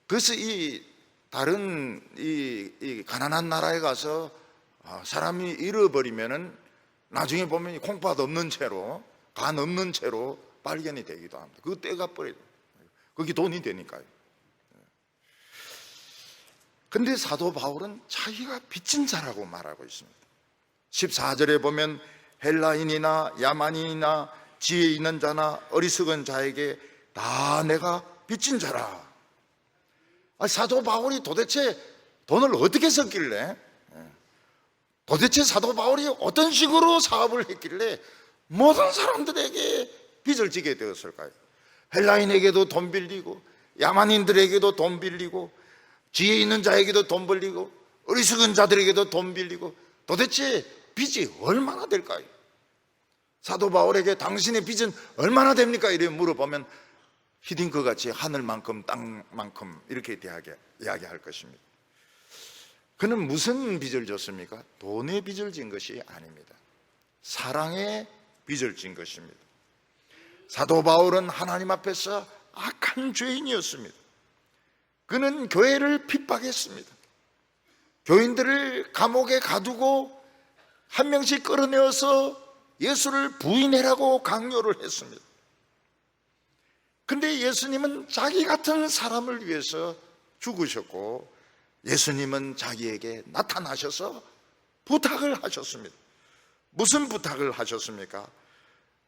그래서 이 다른 이 가난한 나라에 가서 사람이 잃어버리면은 나중에 보면 콩팥 없는 채로, 간 없는 채로 발견이 되기도 합니다. 그거 떼가 버려요. 그게 돈이 되니까요. 근데 사도 바울은 자기가 빚진 자라고 말하고 있습니다. 14절에 보면 헬라인이나 야만인이나 지혜 있는 자나 어리석은 자에게 다 내가 빚진 자라. 사도 바울이 도대체 돈을 어떻게 썼길래, 도대체 사도 바울이 어떤 식으로 사업을 했길래 모든 사람들에게 빚을 지게 되었을까요? 헬라인에게도 돈 빌리고, 야만인들에게도 돈 빌리고, 지혜 있는 자에게도 돈 빌리고, 어리석은 자들에게도 돈 빌리고, 도대체 빚이 얼마나 될까요? 사도 바울에게 당신의 빚은 얼마나 됩니까? 이렇게 물어보면 히딩크 같이 하늘만큼 땅만큼 이렇게 이야기할 것입니다. 그는 무슨 빚을 졌습니까? 돈의 빚을 진 것이 아닙니다. 사랑의 빚을 진 것입니다. 사도 바울은 하나님 앞에서 악한 죄인이었습니다. 그는 교회를 핍박했습니다. 교인들을 감옥에 가두고 한 명씩 끌어내어서 예수를 부인해라고 강요를 했습니다. 근데 예수님은 자기 같은 사람을 위해서 죽으셨고, 예수님은 자기에게 나타나셔서 부탁을 하셨습니다. 무슨 부탁을 하셨습니까?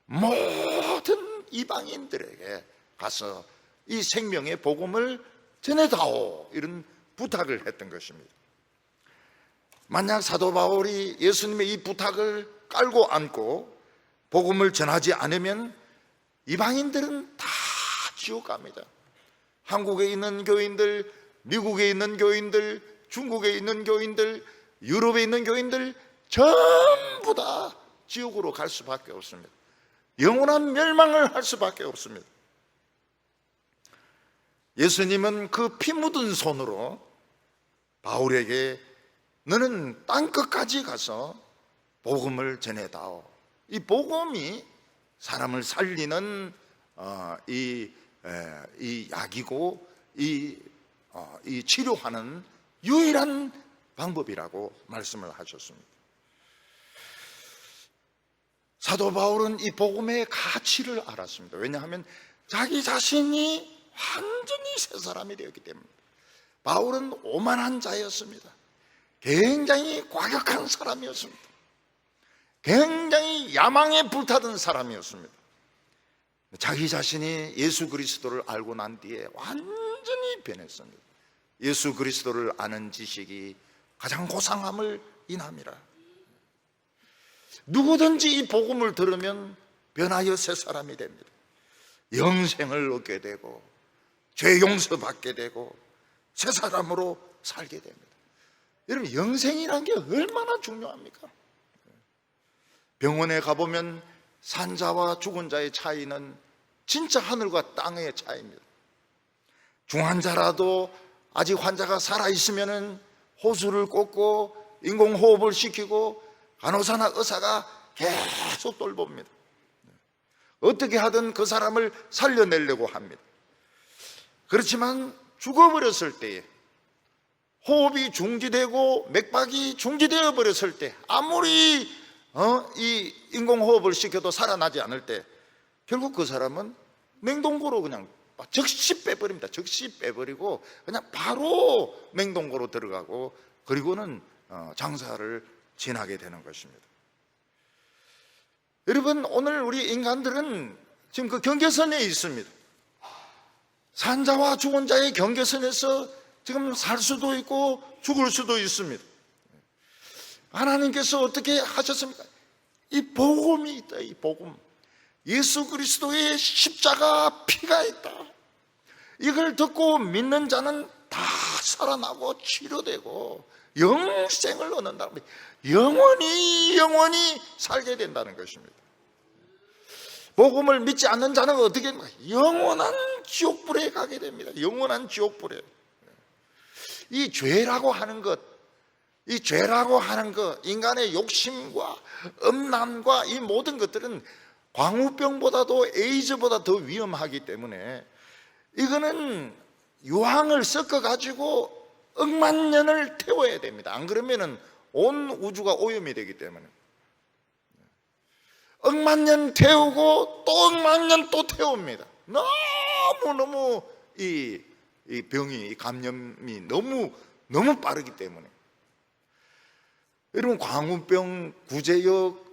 모든 이방인들에게 가서 이 생명의 복음을 전해다오, 이런 부탁을 했던 것입니다. 만약 사도 바울이 예수님의 이 부탁을 깔고 안고 복음을 전하지 않으면 이방인들은 다 지옥 갑니다. 한국에 있는 교인들, 미국에 있는 교인들, 중국에 있는 교인들, 유럽에 있는 교인들 전부 다 지옥으로 갈 수밖에 없습니다. 영원한 멸망을 할 수밖에 없습니다. 예수님은 그 피 묻은 손으로 바울에게 너는 땅끝까지 가서 복음을 전해다오. 이 복음이 사람을 살리는 이 약이고 이 치료하는 유일한 방법이라고 말씀을 하셨습니다. 사도 바울은 이 복음의 가치를 알았습니다. 왜냐하면 자기 자신이 완전히 새 사람이 되었기 때문입니다. 바울은 오만한 자였습니다. 굉장히 과격한 사람이었습니다. 굉장히 야망에 불타던 사람이었습니다. 자기 자신이 예수 그리스도를 알고 난 뒤에 완전히 변했습니다. 예수 그리스도를 아는 지식이 가장 고상함을 인함이라. 누구든지 이 복음을 들으면 변하여 새 사람이 됩니다. 영생을 얻게 되고 죄 용서받게 되고 새 사람으로 살게 됩니다. 여러분, 영생이란 게 얼마나 중요합니까? 병원에 가보면 산자와 죽은 자의 차이는 진짜 하늘과 땅의 차이입니다. 중환자라도 아직 환자가 살아있으면 호수를 꽂고 인공호흡을 시키고 간호사나 의사가 계속 돌봅니다. 어떻게 하든 그 사람을 살려내려고 합니다. 그렇지만 죽어버렸을 때에, 호흡이 중지되고 맥박이 중지되어 버렸을 때, 아무리 이 인공호흡을 시켜도 살아나지 않을 때 결국 그 사람은 냉동고로 그냥 즉시 빼버립니다. 즉시 빼버리고 그냥 바로 냉동고로 들어가고, 그리고는 장사를 지나게 되는 것입니다. 여러분, 오늘 우리 인간들은 지금 그 경계선에 있습니다. 산자와 죽은 자의 경계선에서 지금 살 수도 있고 죽을 수도 있습니다. 하나님께서 어떻게 하셨습니까? 이 복음이 있다. 이 복음, 예수 그리스도의 십자가 피가 있다. 이걸 듣고 믿는 자는 다 살아나고 치료되고 영생을 얻는다. 영원히 살게 된다는 것입니다. 복음을 믿지 않는 자는 어떻게 됩니까? 영원한 지옥불에 가게 됩니다. 영원한 지옥불에. 이 죄라고 하는 것, 인간의 욕심과 음란과 이 모든 것들은 광우병보다도 에이즈보다 더 위험하기 때문에 이거는 유황을 섞어가지고 억만 년을 태워야 됩니다. 안 그러면은 온 우주가 오염이 되기 때문에 억만 년 태우고 또 억만 년 또 태웁니다. 너무 이 병이, 이 감염이 너무 빠르기 때문에. 여러분, 광우병, 구제역,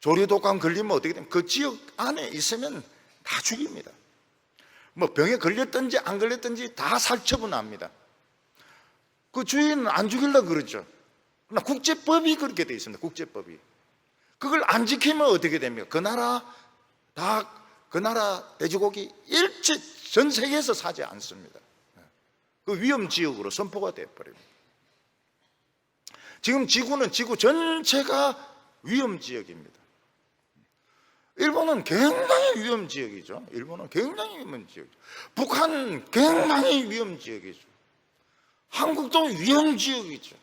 조류독감 걸리면 어떻게 됩니까? 그 지역 안에 있으면 다 죽입니다. 뭐 병에 걸렸든지 안 걸렸든지 다 살처분합니다. 그 주인은 안 죽이려고 그러죠. 그러나 국제법이 그렇게 되어 있습니다. 국제법이. 그걸 안 지키면 어떻게 됩니까? 그 나라 돼지고기 일체 전 세계에서 사지 않습니다. 그 위험 지역으로 선포가 되어버립니다. 지금 지구 전체가 위험 지역입니다. 일본은 굉장히 위험 지역이죠. 북한 굉장히 위험 지역이죠. 한국도 위험 지역이죠.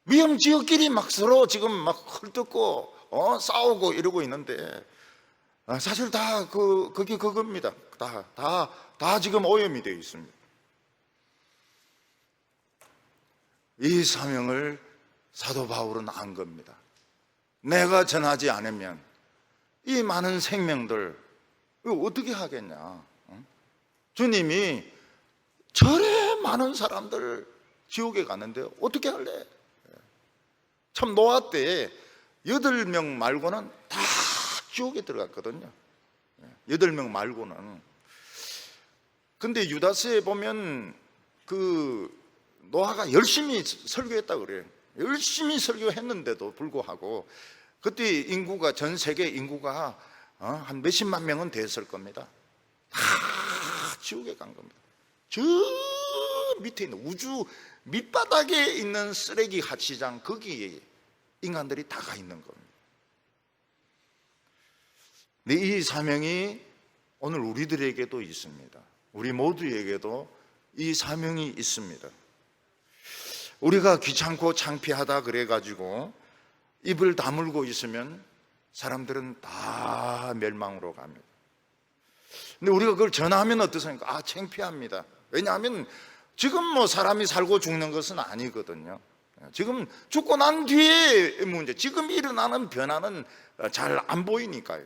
위험 지역끼리 막 서로 지금 막 헐뜯고 싸우고 이러고 있는데 사실 다 그게 그겁니다. 다 지금 오염이 되어 있습니다. 이 사명을 사도 바울은 안 겁니다. 내가 전하지 않으면 이 많은 생명들 이거 어떻게 하겠냐. 주님이 저래 많은 사람들 지옥에 갔는데 어떻게 할래? 참 노아 때 8명 말고는 다 지옥에 들어갔거든요. 8명 말고는. 근데 유다서에 보면 그 노아가 열심히 설교했다고 그래요. 열심히 설교했는데도 불구하고 그때 인구가, 전 세계 인구가 한 몇십만 명은 됐을 겁니다. 다 지옥에 간 겁니다. 저 밑에 있는 우주 밑바닥에 있는 쓰레기 하치장, 거기에 인간들이 다 가 있는 겁니다. 근데 이 사명이 오늘 우리들에게도 있습니다. 우리 모두에게도 이 사명이 있습니다. 우리가 귀찮고 창피하다 그래가지고 입을 다물고 있으면 사람들은 다 멸망으로 갑니다. 근데 우리가 그걸 전하면 어떻습니까? 창피합니다. 왜냐하면 지금 뭐 사람이 살고 죽는 것은 아니거든요. 지금 죽고 난 뒤의 문제, 지금 일어나는 변화는 잘 안 보이니까요.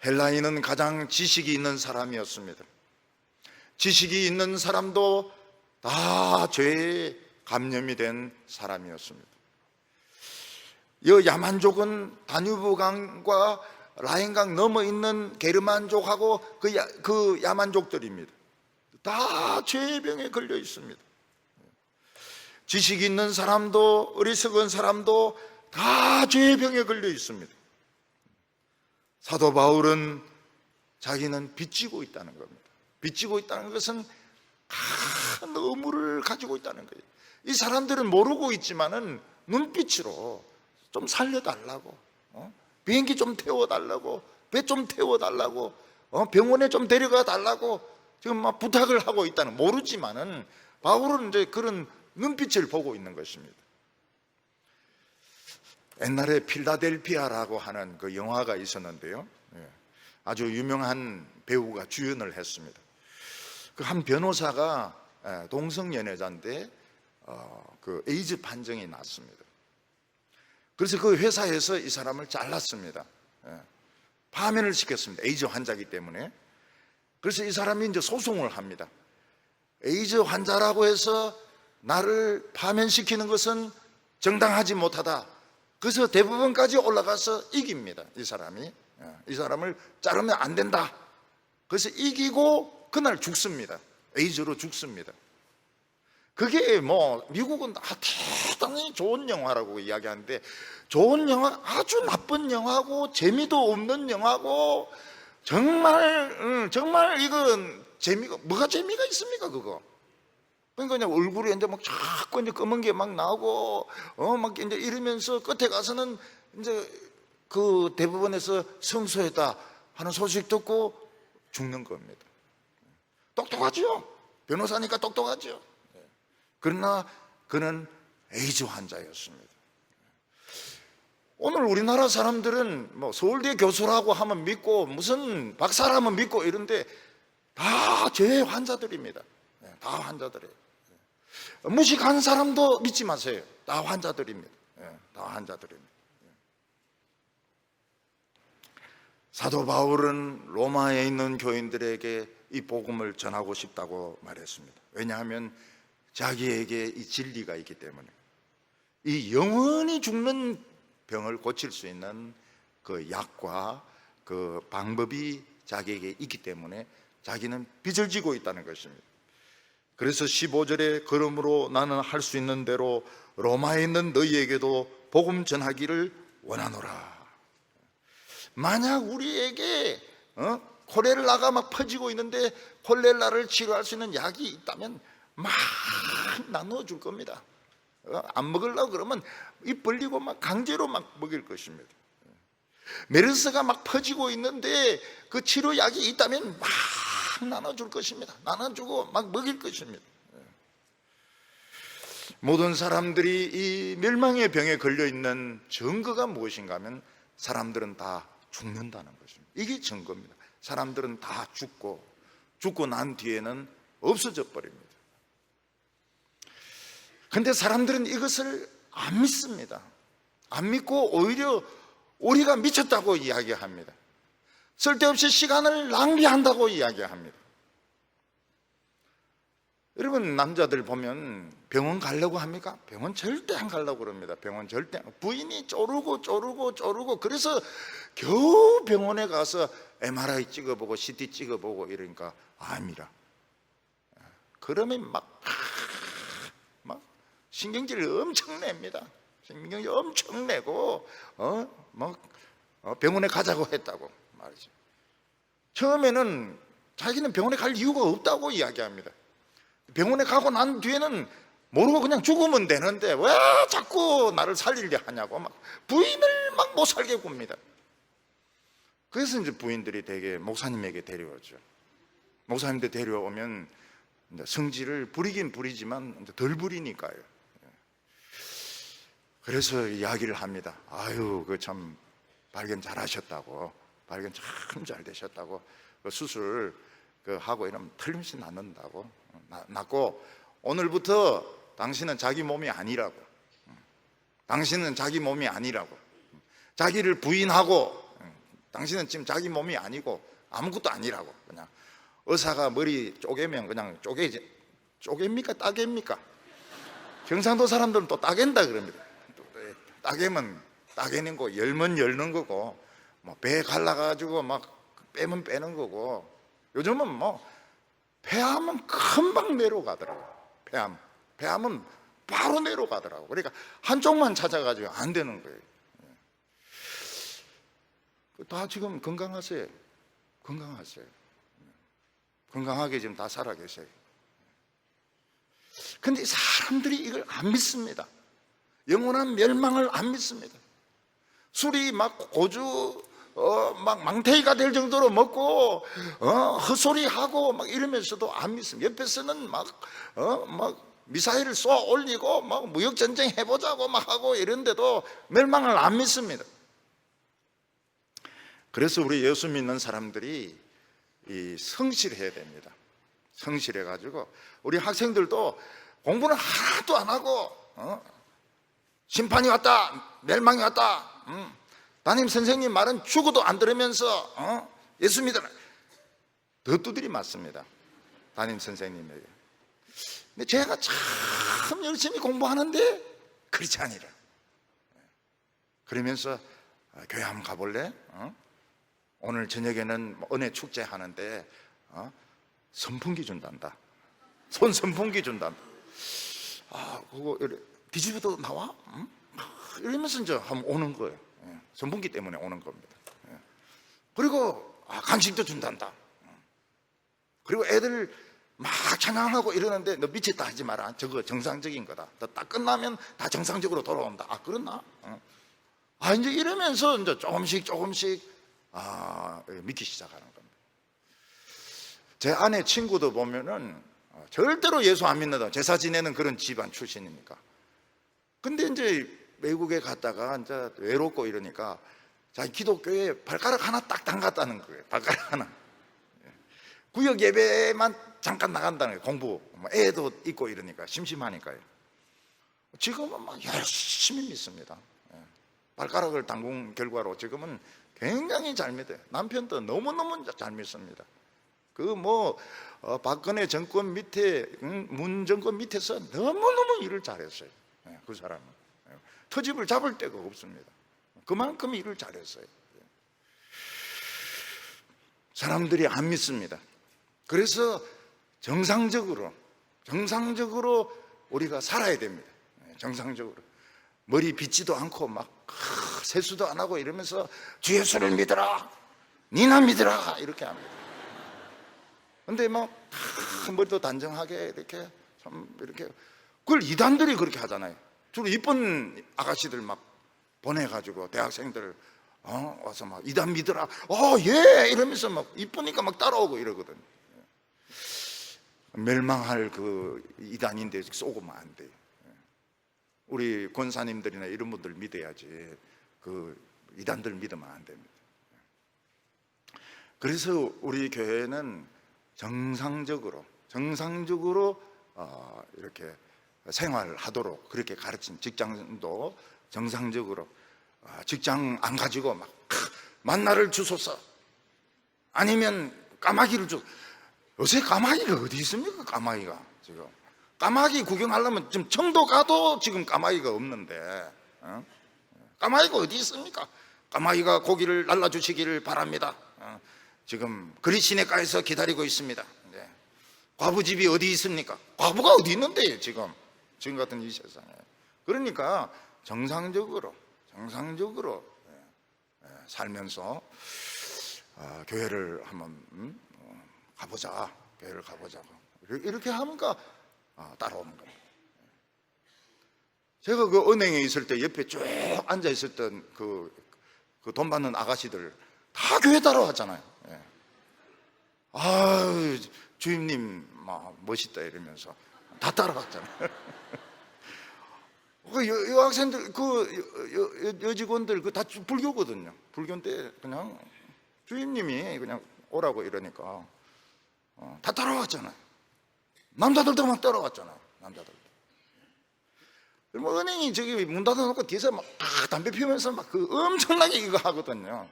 헬라인은 가장 지식이 있는 사람이었습니다. 지식이 있는 사람도 다 죄에 감염이 된 사람이었습니다. 이 야만족은 다뉴브강과 라인강 넘어 있는 게르만족하고 그 야만족들입니다. 다 죄의 병에 걸려 있습니다. 지식 있는 사람도 어리석은 사람도 다 죄의 병에 걸려 있습니다. 사도 바울은 자기는 빚지고 있다는 겁니다. 빚지고 있다는 것은 큰 의무를 가지고 있다는 거예요. 이 사람들은 모르고 있지만은 눈빛으로 좀 살려달라고, 비행기 좀 태워달라고, 배 좀 태워달라고, 병원에 좀 데려가 달라고 지금 막 부탁을 하고 있다는, 모르지만은 바울은 이제 그런 눈빛을 보고 있는 것입니다. 옛날에 필라델피아라고 하는 그 영화가 있었는데요, 아주 유명한 배우가 주연을 했습니다. 그 한 변호사가 동성연애자인데 그 에이즈 판정이 났습니다. 그래서 그 회사에서 이 사람을 잘랐습니다. 파면을 시켰습니다. 에이즈 환자이기 때문에. 그래서 이 사람이 이제 소송을 합니다. 에이즈 환자라고 해서 나를 파면시키는 것은 정당하지 못하다. 그래서 대법원까지 올라가서 이깁니다. 이 사람이. 이 사람을 자르면 안 된다. 그래서 이기고 그날 죽습니다. 에이즈로 죽습니다. 그게 뭐 미국은 대단히 좋은 영화라고 이야기하는데, 좋은 영화, 아주 나쁜 영화고 재미도 없는 영화고, 정말 이건 뭐가 재미가 있습니까 그거? 그러니까 그냥 얼굴에 이제 막 자꾸 이제 검은 게 막 나오고 막 이제 이러면서 끝에 가서는 이제 그 대법원에서 승소했다 하는 소식 듣고 죽는 겁니다. 똑똑하죠? 변호사니까 똑똑하죠? 그러나 그는 에이즈 환자였습니다. 오늘 우리나라 사람들은 뭐 서울대 교수라고 하면 믿고 무슨 박사라면 믿고 이런데 다 죄의 환자들입니다. 다 환자들이에요. 무식한 사람도 믿지 마세요. 다 환자들입니다. 다 환자들입니다. 사도 바울은 로마에 있는 교인들에게 이 복음을 전하고 싶다고 말했습니다. 왜냐하면 자기에게 이 진리가 있기 때문에, 이 영원히 죽는 병을 고칠 수 있는 그 약과 그 방법이 자기에게 있기 때문에 자기는 빚을 지고 있다는 것입니다. 그래서 15절에 그러므로 나는 할 수 있는 대로 로마에 있는 너희에게도 복음 전하기를 원하노라. 만약 우리에게 콜레라가 막 퍼지고 있는데 콜레라를 치료할 수 있는 약이 있다면 막 나눠줄 겁니다. 안 먹으려고 그러면 입 벌리고 막 강제로 막 먹일 것입니다. 메르스가 막 퍼지고 있는데 그 치료약이 있다면 막 나눠줄 것입니다. 나눠주고 막 먹일 것입니다. 모든 사람들이 이 멸망의 병에 걸려있는 증거가 무엇인가 하면 사람들은 다 죽는다는 것입니다. 이게 증거입니다. 사람들은 다 죽고 난 뒤에는 없어져 버립니다. 그런데 사람들은 이것을 안 믿습니다. 안 믿고 오히려 우리가 미쳤다고 이야기합니다. 쓸데없이 시간을 낭비한다고 이야기합니다. 여러분, 남자들 보면 병원 가려고 합니까? 병원 절대 안 가려고 그럽니다. 병원 절대. 부인이 쪼르고 그래서 겨우 병원에 가서 MRI 찍어보고 CT 찍어보고 이러니까 암이라. 그러면 막 신경질을 엄청 냅니다. 신경질 엄청 내고 병원에 가자고 했다고 말이죠. 처음에는 자기는 병원에 갈 이유가 없다고 이야기합니다. 병원에 가고 난 뒤에는 모르고 그냥 죽으면 되는데 왜 자꾸 나를 살리려 하냐고 막 부인을 막 못 살게 굽니다. 그래서 이제 부인들이 되게 목사님에게 데려오죠. 목사님들 데려오면 성질을 부리긴 부리지만 덜 부리니까요. 그래서 이야기를 합니다. 아유, 그 참 발견 잘하셨다고, 발견 참 잘 되셨다고, 그 수술 그 하고 이러면 틀림없이 낫는다고, 낫고 오늘부터 당신은 자기 몸이 아니라고, 당신은 자기 몸이 아니라고, 자기를 부인하고 당신은 지금 자기 몸이 아니고 아무것도 아니라고. 그냥 의사가 머리 쪼개면 그냥 쪼개입니까 따개입니까? 경상도 사람들은 또 따갠다 그럽니다. 따개면 따개는 거, 열면 열는 거고, 뭐 배 갈라가지고 막 빼면 빼는 거고, 요즘은 뭐 폐암은 금방 내려가더라고요. 폐암은 바로 내려가더라고. 그러니까 한쪽만 찾아가지고 안 되는 거예요. 다 지금 건강하세요. 건강하세요. 건강하게 지금 다 살아 계세요. 근데 사람들이 이걸 안 믿습니다. 영원한 멸망을 안 믿습니다. 술이 막 고주 막 망태기가 될 정도로 먹고 헛소리하고 막 이러면서도 안 믿습니다. 옆에서는 막 미사일을 쏘아 올리고 막 무역전쟁 해보자고 막 하고 이런데도 멸망을 안 믿습니다. 그래서 우리 예수 믿는 사람들이 이 성실해야 됩니다. 성실해 가지고 우리 학생들도 공부는 하나도 안 하고 심판이 왔다, 멸망이 왔다, 담임 선생님 말은 죽어도 안 들으면서 예수 믿어라, 더 두드리 맞습니다. 담임 선생님에게. 근데 제가 참 열심히 공부하는데 그렇지 아니라. 그러면서 교회 한번 가볼래? 오늘 저녁에는 은혜 축제 하는데 선풍기 준단다. 손 선풍기 준단다. 그거 뒤집어도 나와? 이러면서 이제 한번 오는 거예요. 선풍기 때문에 오는 겁니다. 그리고 간식도 준단다. 그리고 애들 막 찬양하고 이러는데 너 미쳤다 하지 마라. 저거 정상적인 거다. 너 딱 끝나면 다 정상적으로 돌아온다. 그렇나? 이제 이러면서 이제 조금씩 믿기 시작하는 겁니다. 제 아내 친구도 보면은 절대로 예수 안 믿는다. 제사 지내는 그런 집안 출신이니까. 근데 이제 외국에 갔다가 이제 외롭고 이러니까 자기 기독교에 발가락 하나 딱 담갔다는 거예요. 발가락 하나. 구역 예배만 잠깐 나간다는 거예요. 공부. 애도 있고 이러니까 심심하니까요. 지금은 막 열심히 믿습니다. 발가락을 담근 결과로 지금은 굉장히 잘 믿어요. 남편도 너무너무 잘 믿습니다. 박근혜 정권 밑에, 문 정권 밑에서 너무너무 일을 잘했어요. 그 사람은. 터집을 잡을 데가 없습니다. 그만큼 일을 잘했어요. 사람들이 안 믿습니다. 그래서 정상적으로 우리가 살아야 됩니다. 정상적으로. 머리 빗지도 않고 막 세수도 안 하고 이러면서 주 예수를 믿어라, 니나 믿어라 이렇게 합니다. 근데 머리도 단정하게 이렇게 그걸 이단들이 그렇게 하잖아요. 주로 이쁜 아가씨들 막 보내가지고 대학생들 와서 막 이단 믿어라, 예 이러면서 막 이쁘니까 막 따라오고 이러거든요. 멸망할 그 이단인데 쏘고만 안 돼요. 우리 권사님들이나 이런 분들 믿어야지 그 이단들 믿으면 안 됩니다. 그래서 우리 교회는 정상적으로 이렇게 생활하도록 그렇게 가르친, 직장도 정상적으로 직장 안 가지고 막 만나를 주소서, 아니면 까마귀를 요새 까마귀가 어디 있습니까? 까마귀가 지금 까마귀 구경하려면 지금 청도 가도 지금 까마귀가 없는데 까마귀가 어디 있습니까? 까마귀가 고기를 날라주시기를 바랍니다. 지금 그리시내가에서 기다리고 있습니다. 과부집이 어디 있습니까? 과부가 어디 있는데요 지금 같은 이 세상에. 그러니까 정상적으로 살면서 교회를 한번 가보자, 교회를 가보자고 이렇게 하니까 따라오는 겁니다. 제가 그 은행에 있을 때 옆에 쭉 앉아 있었던 그 돈 받는 아가씨들 다 교회 따라왔잖아요. 주임님 멋있다 이러면서 다 따라갔잖아요. 그 여학생들, 여직원들 다 불교거든요. 불교인데 그냥 주임님이 그냥 오라고 이러니까 다 따라왔잖아요. 남자들도 막 따라왔잖아요. 남자들도. 은행이 저기 문 닫아놓고 뒤에서 막 담배 피우면서 막 엄청나게 이거 하거든요.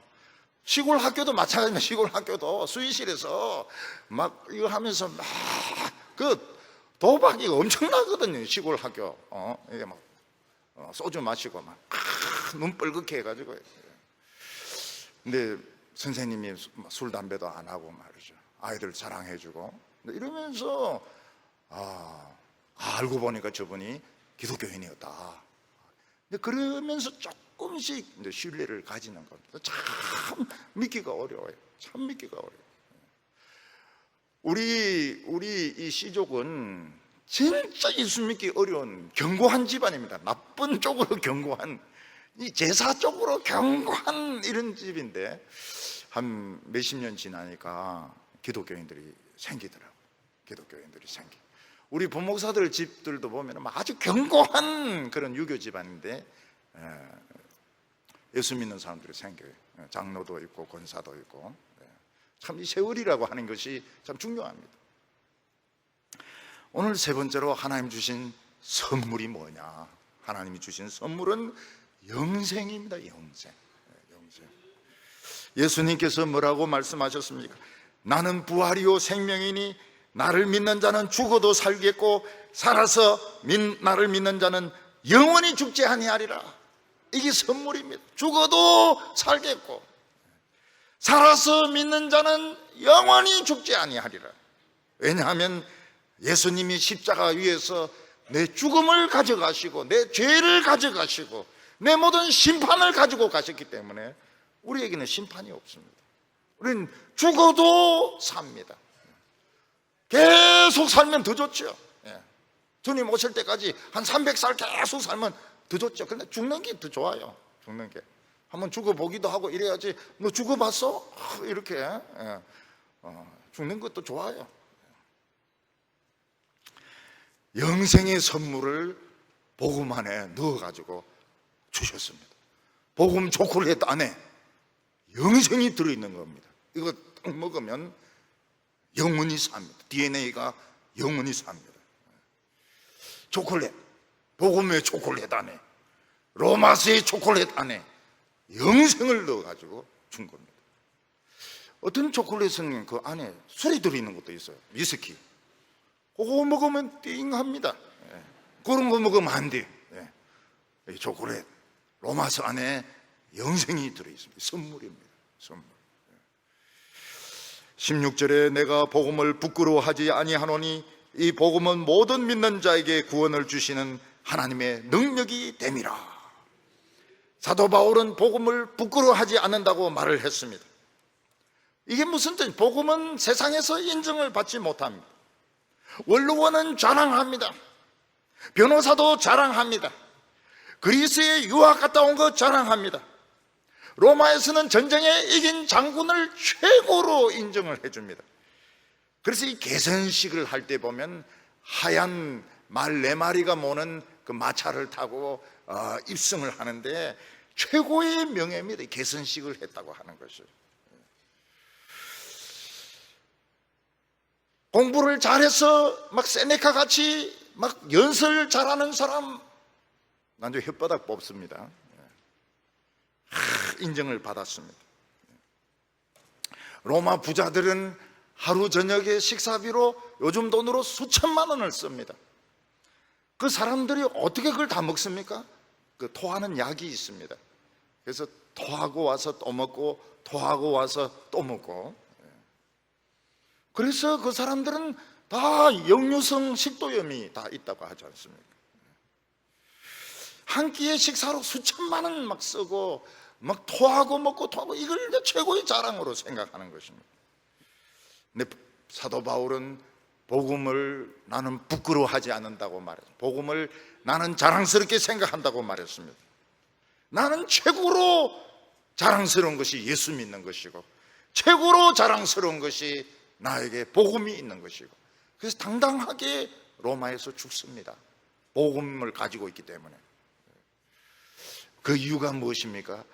시골 학교도 마찬가지입니다. 시골 학교도 수의실에서 막 이거 하면서 막 도박이 엄청나거든요. 시골 학교. 이게 막 소주 마시고 막 눈 뻘겋게 해가지고. 근데 선생님이 술 담배도 안 하고 말이죠. 아이들 자랑해주고 이러면서 알고 보니까 저분이 기독교인이었다. 근데 그러면서 조금씩 이제 신뢰를 가지는 겁니다. 참 믿기가 어려워요. 참 믿기가 어려워요. 우리 이 시족은 진짜 예수 믿기 어려운 견고한 집안입니다. 나쁜 쪽으로 견고한, 이 제사 쪽으로 견고한 이런 집인데 한 몇십 년 지나니까 기독교인들이 생기더라고요. 기독교인들이 생기. 우리 부목사들 집들도 보면 아주 견고한 그런 유교 집안인데 예수 믿는 사람들이 생겨요. 장로도 있고 권사도 있고. 참 이 세월이라고 하는 것이 참 중요합니다. 오늘 세 번째로 하나님 주신 선물이 뭐냐? 하나님이 주신 선물은 영생입니다. 영생. 예수님께서 뭐라고 말씀하셨습니까? 나는 부활이요 생명이니 나를 믿는 자는 죽어도 살겠고 살아서 나를 믿는 자는 영원히 죽지 아니하리라. 이게 선물입니다. 죽어도 살겠고 살아서 믿는 자는 영원히 죽지 아니하리라. 왜냐하면 예수님이 십자가 위에서 내 죽음을 가져가시고 내 죄를 가져가시고 내 모든 심판을 가지고 가셨기 때문에 우리에게는 심판이 없습니다. 우리는 죽어도 삽니다. 계속 살면 더 좋죠. 주님 오실 때까지 한 300살 계속 살면 더 좋죠. 그런데 죽는 게 더 좋아요. 죽는 게 한번 죽어보기도 하고 이래야지. 너 죽어봤어? 이렇게 죽는 것도 좋아요. 영생의 선물을 복음 안에 넣어가지고 주셨습니다. 복음 초콜릿 안에 영생이 들어있는 겁니다. 이거 딱 먹으면 영원히 삽니다. DNA가 영원히 삽니다. 초콜릿, 복음의 초콜릿 안에, 로마서의 초콜릿 안에 영생을 넣어가지고 준 겁니다. 어떤 초콜릿은 그 안에 술이 들어있는 것도 있어요. 위스키. 그거 먹으면 띵합니다. 그런 거 먹으면 안 돼. 이 초콜릿, 로마서 안에 영생이 들어있습니다. 선물입니다. 선물. 16절에 내가 복음을 부끄러워하지 아니하노니 이 복음은 모든 믿는 자에게 구원을 주시는 하나님의 능력이 됨이라. 사도 바울은 복음을 부끄러워하지 않는다고 말을 했습니다. 이게 무슨 뜻이에요? 복음은 세상에서 인정을 받지 못합니다. 원로원은 자랑합니다. 변호사도 자랑합니다. 그리스에 유학 갔다 온 거 자랑합니다. 로마에서는 전쟁에 이긴 장군을 최고로 인정을 해줍니다. 그래서 이 개선식을 할 때 보면 하얀 말 4마리가 모는 그 마차를 타고 입성을 하는데 최고의 명예입니다. 개선식을 했다고 하는 것이. 공부를 잘해서 막 세네카 같이 막 연설 잘하는 사람 나중에 혓바닥 뽑습니다. 인정을 받았습니다. 로마 부자들은 하루 저녁에 식사비로 요즘 돈으로 수천만 원을 씁니다. 그 사람들이 어떻게 그걸 다 먹습니까? 그 토하는 약이 있습니다. 그래서 토하고 와서 또 먹고 토하고 와서 또 먹고. 그래서 그 사람들은 다 역류성 식도염이 다 있다고 하지 않습니까? 한 끼의 식사로 수천만 원 막 쓰고 막 토하고 먹고 토하고 이걸 이제 최고의 자랑으로 생각하는 것입니다. 근데 사도 바울은 복음을 나는 부끄러워하지 않는다고 말했습니다. 복음을 나는 자랑스럽게 생각한다고 말했습니다. 나는 최고로 자랑스러운 것이 예수 믿는 것이고 최고로 자랑스러운 것이 나에게 복음이 있는 것이고 그래서 당당하게 로마에서 죽습니다. 복음을 가지고 있기 때문에. 그 이유가 무엇입니까?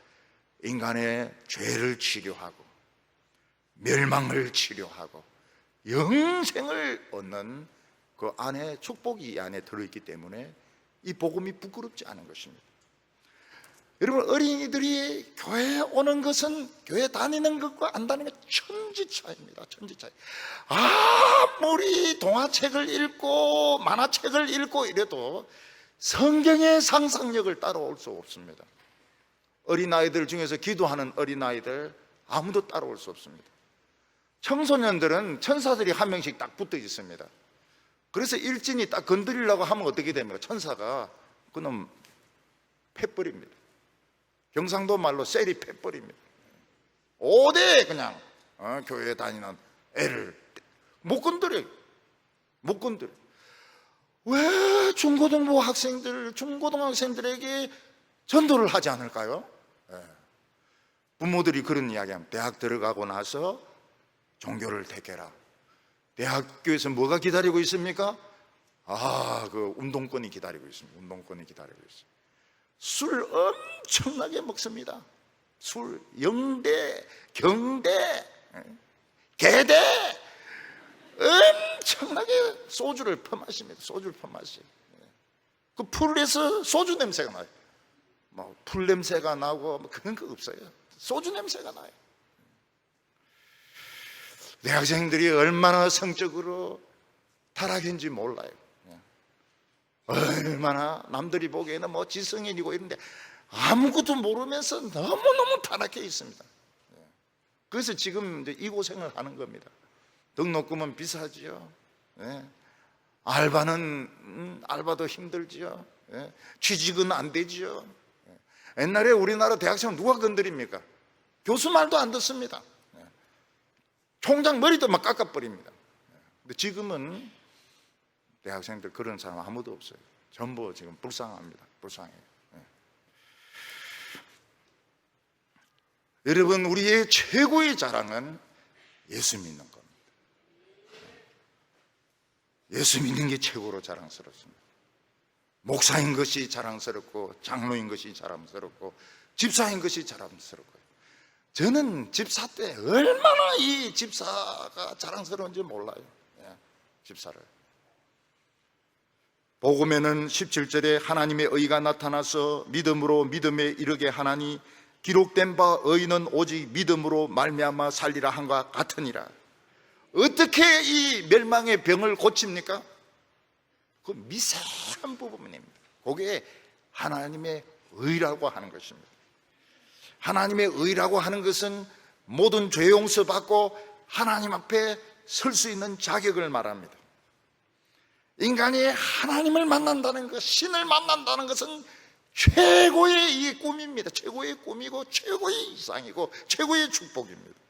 인간의 죄를 치료하고 멸망을 치료하고 영생을 얻는 그 안에 축복이 이 안에 들어있기 때문에 이 복음이 부끄럽지 않은 것입니다. 여러분, 어린이들이 교회에 오는 것은 교회 다니는 것과 안 다니는 것 천지차이입니다. 천지차이. 아무리 동화책을 읽고 만화책을 읽고 이래도 성경의 상상력을 따라올 수 없습니다. 어린아이들 중에서 기도하는 어린아이들 아무도 따라올 수 없습니다. 청소년들은 천사들이 한 명씩 딱 붙어 있습니다. 그래서 일진이 딱 건드리려고 하면 어떻게 됩니까? 천사가 그놈 패버립니다. 경상도 말로 셀이 패버립니다. 5대 그냥 교회 다니는 애를 못 건드려요. 못 건드려. 왜 중고등학생들에게 전도를 하지 않을까요? 부모들이 그런 이야기하면 대학 들어가고 나서 종교를 택해라. 대학교에서 뭐가 기다리고 있습니까? 그 운동권이 기다리고 있습니다. 운동권이 기다리고 있습니다. 술 엄청나게 먹습니다. 술, 영대, 경대, 개대 엄청나게 소주를 퍼마십니다. 소주를 퍼마셔요. 그 풀에서 소주 냄새가 나요. 뭐 풀 냄새가 나고 뭐 그런 거 없어요. 소주 냄새가 나요. 대학생들이 얼마나 성적으로 타락인지 몰라요. 얼마나 남들이 보기에는 뭐 지성인이고 이런데 아무것도 모르면서 너무너무 타락해 있습니다. 그래서 지금 이제 이 고생을 하는 겁니다. 등록금은 비싸지요. 알바도 힘들지요. 취직은 안 되지요. 옛날에 우리나라 대학생 누가 건드립니까? 교수 말도 안 듣습니다. 총장 머리도 막 깎아버립니다. 근데 지금은 대학생들 그런 사람 아무도 없어요. 전부 지금 불쌍합니다. 불쌍해요. 여러분, 우리의 최고의 자랑은 예수 믿는 겁니다. 예수 믿는 게 최고로 자랑스럽습니다. 목사인 것이 자랑스럽고 장로인 것이 자랑스럽고 집사인 것이 자랑스럽고요. 저는 집사 때 얼마나 이 집사가 자랑스러운지 몰라요. 집사를. 복음에는 17절에 하나님의 의가 나타나서 믿음으로 믿음에 이르게 하나니 기록된 바 의인은 오직 믿음으로 말미암아 살리라 한과 같으니라. 어떻게 이 멸망의 병을 고칩니까? 그 미세한 부분입니다. 그게 하나님의 의라고 하는 것입니다. 하나님의 의라고 하는 것은 모든 죄 용서받고 하나님 앞에 설 수 있는 자격을 말합니다. 인간이 하나님을 만난다는 것, 신을 만난다는 것은 최고의 이 꿈입니다. 최고의 꿈이고 최고의 이상이고 최고의 축복입니다.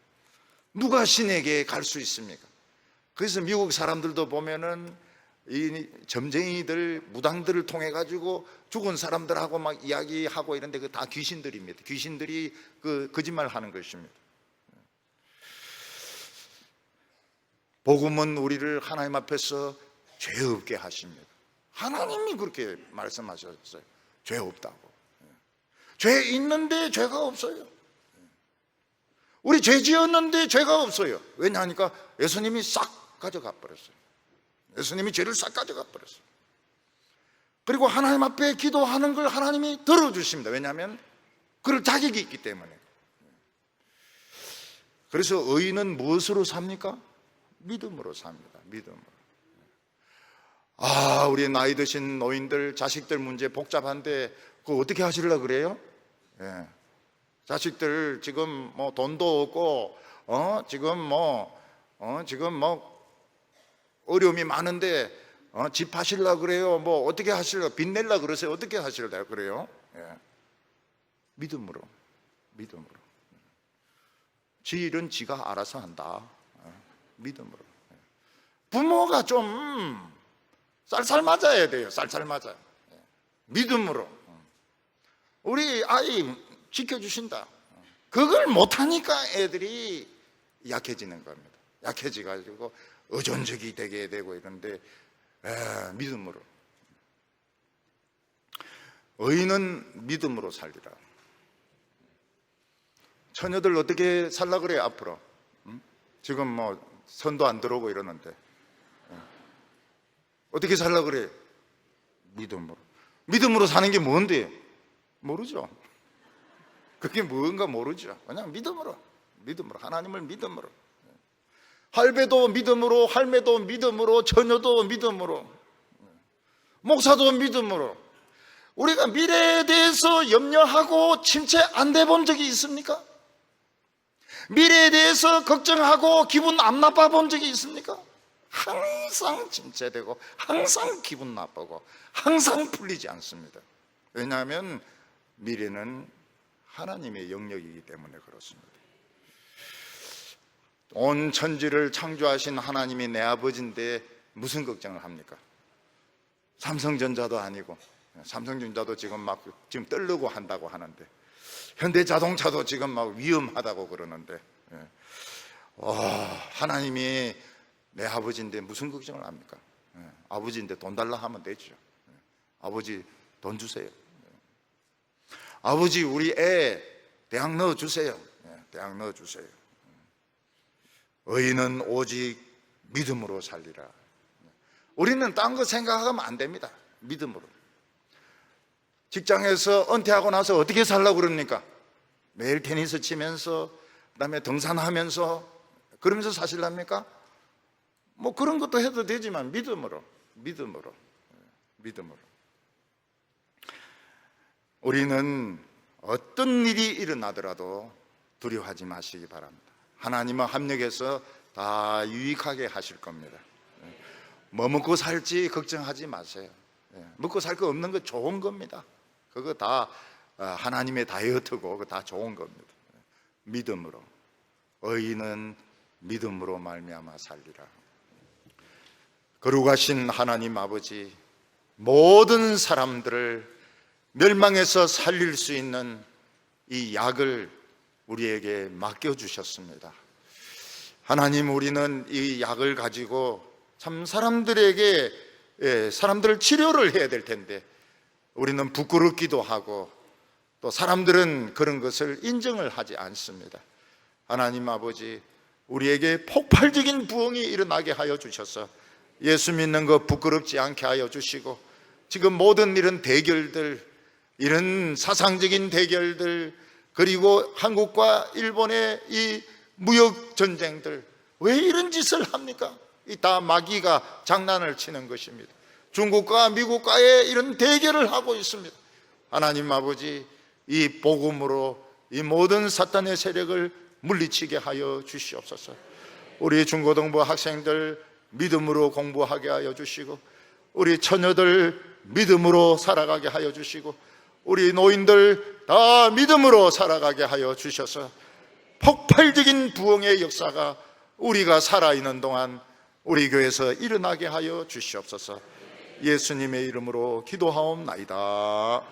누가 신에게 갈 수 있습니까? 그래서 미국 사람들도 보면은 이 점쟁이들, 무당들을 통해 가지고 죽은 사람들하고 막 이야기하고 이런데 그 다 귀신들입니다. 귀신들이 그 거짓말 하는 것입니다. 복음은 우리를 하나님 앞에서 죄 없게 하십니다. 하나님이 그렇게 말씀하셨어요. 죄 없다고. 죄 있는데 죄가 없어요. 우리 죄 지었는데 죄가 없어요. 왜냐하니까 예수님이 싹 가져가 버렸어요. 예수님이 죄를 싹 가져가 버렸어요. 그리고 하나님 앞에 기도하는 걸 하나님이 들어주십니다. 왜냐하면 그럴 자격이 있기 때문에. 그래서 의인은 무엇으로 삽니까? 믿음으로 삽니다. 믿음으로. 우리 나이 드신 노인들, 자식들 문제 복잡한데 그거 어떻게 하시려고 그래요? 자식들 지금 뭐 돈도 없고 지금 어려움이 많은데 집 하시려고 그래요? 뭐 어떻게 하시려고, 빚 내려고 그러세요? 어떻게 하시려고 그래요? 믿음으로. 지 일은 지가 알아서 한다. 믿음으로. 부모가 좀 쌀쌀 맞아야 돼요. 쌀쌀 맞아요. 믿음으로. 우리 아이 지켜주신다. 그걸 못하니까 애들이 약해지는 겁니다. 약해져가지고 의존적이 되게 되고 이런데 믿음으로. 의인은 믿음으로 살리라. 처녀들 어떻게 살라 그래요 앞으로? 지금 뭐 선도 안 들어오고 이러는데 어떻게 살라 그래요? 믿음으로. 믿음으로 사는 게 뭔데? 모르죠. 그게 뭔가 모르죠. 그냥 믿음으로. 하나님을 믿음으로. 할배도 믿음으로, 할매도 믿음으로, 처녀도 믿음으로, 목사도 믿음으로. 우리가 미래에 대해서 염려하고 침체 안 돼 본 적이 있습니까? 미래에 대해서 걱정하고 기분 안 나빠 본 적이 있습니까? 항상 침체되고 항상 기분 나쁘고 항상 풀리지 않습니다. 왜냐하면 미래는 하나님의 영역이기 때문에 그렇습니다. 온 천지를 창조하신 하나님이 내 아버지인데 무슨 걱정을 합니까? 삼성전자도 아니고, 삼성전자도 지금 떨려고 한다고 하는데, 현대자동차도 지금 막 위험하다고 그러는데, 하나님이 내 아버지인데 무슨 걱정을 합니까? 아버지인데 돈 달라 하면 되죠. 아버지 돈 주세요. 아버지 우리 애 대학 넣어주세요. 대학 넣어주세요. 의인은 오직 믿음으로 살리라. 우리는 딴 거 생각하면 안 됩니다. 믿음으로. 직장에서 은퇴하고 나서 어떻게 살라고 그럽니까? 매일 테니스 치면서, 그다음에 등산하면서, 그러면서 사실랍니까? 뭐 그런 것도 해도 되지만 믿음으로. 우리는 어떤 일이 일어나더라도 두려워하지 마시기 바랍니다. 하나님은 합력해서 다 유익하게 하실 겁니다. 뭐 먹고 살지 걱정하지 마세요. 먹고 살 거 없는 거 좋은 겁니다. 그거 다 하나님의 다이어트고 그거 다 좋은 겁니다. 믿음으로. 의인은 믿음으로 말미암아 살리라. 거룩하신 하나님 아버지, 모든 사람들을 멸망에서 살릴 수 있는 이 약을 우리에게 맡겨주셨습니다. 하나님, 우리는 이 약을 가지고 참 사람들에게 사람들을 치료를 해야 될 텐데 우리는 부끄럽기도 하고 또 사람들은 그런 것을 인정을 하지 않습니다. 하나님 아버지, 우리에게 폭발적인 부흥이 일어나게 하여 주셔서 예수 믿는 것 부끄럽지 않게 하여 주시고, 지금 모든 이런 대결들, 이런 사상적인 대결들, 그리고 한국과 일본의 이 무역 전쟁들, 왜 이런 짓을 합니까? 이 다 마귀가 장난을 치는 것입니다. 중국과 미국과의 이런 대결을 하고 있습니다. 하나님 아버지, 이 복음으로 이 모든 사탄의 세력을 물리치게 하여 주시옵소서. 우리 중고등부 학생들 믿음으로 공부하게 하여 주시고, 우리 처녀들 믿음으로 살아가게 하여 주시고, 우리 노인들 다 믿음으로 살아가게 하여 주셔서 폭발적인 부흥의 역사가 우리가 살아있는 동안 우리 교회에서 일어나게 하여 주시옵소서. 예수님의 이름으로 기도하옵나이다.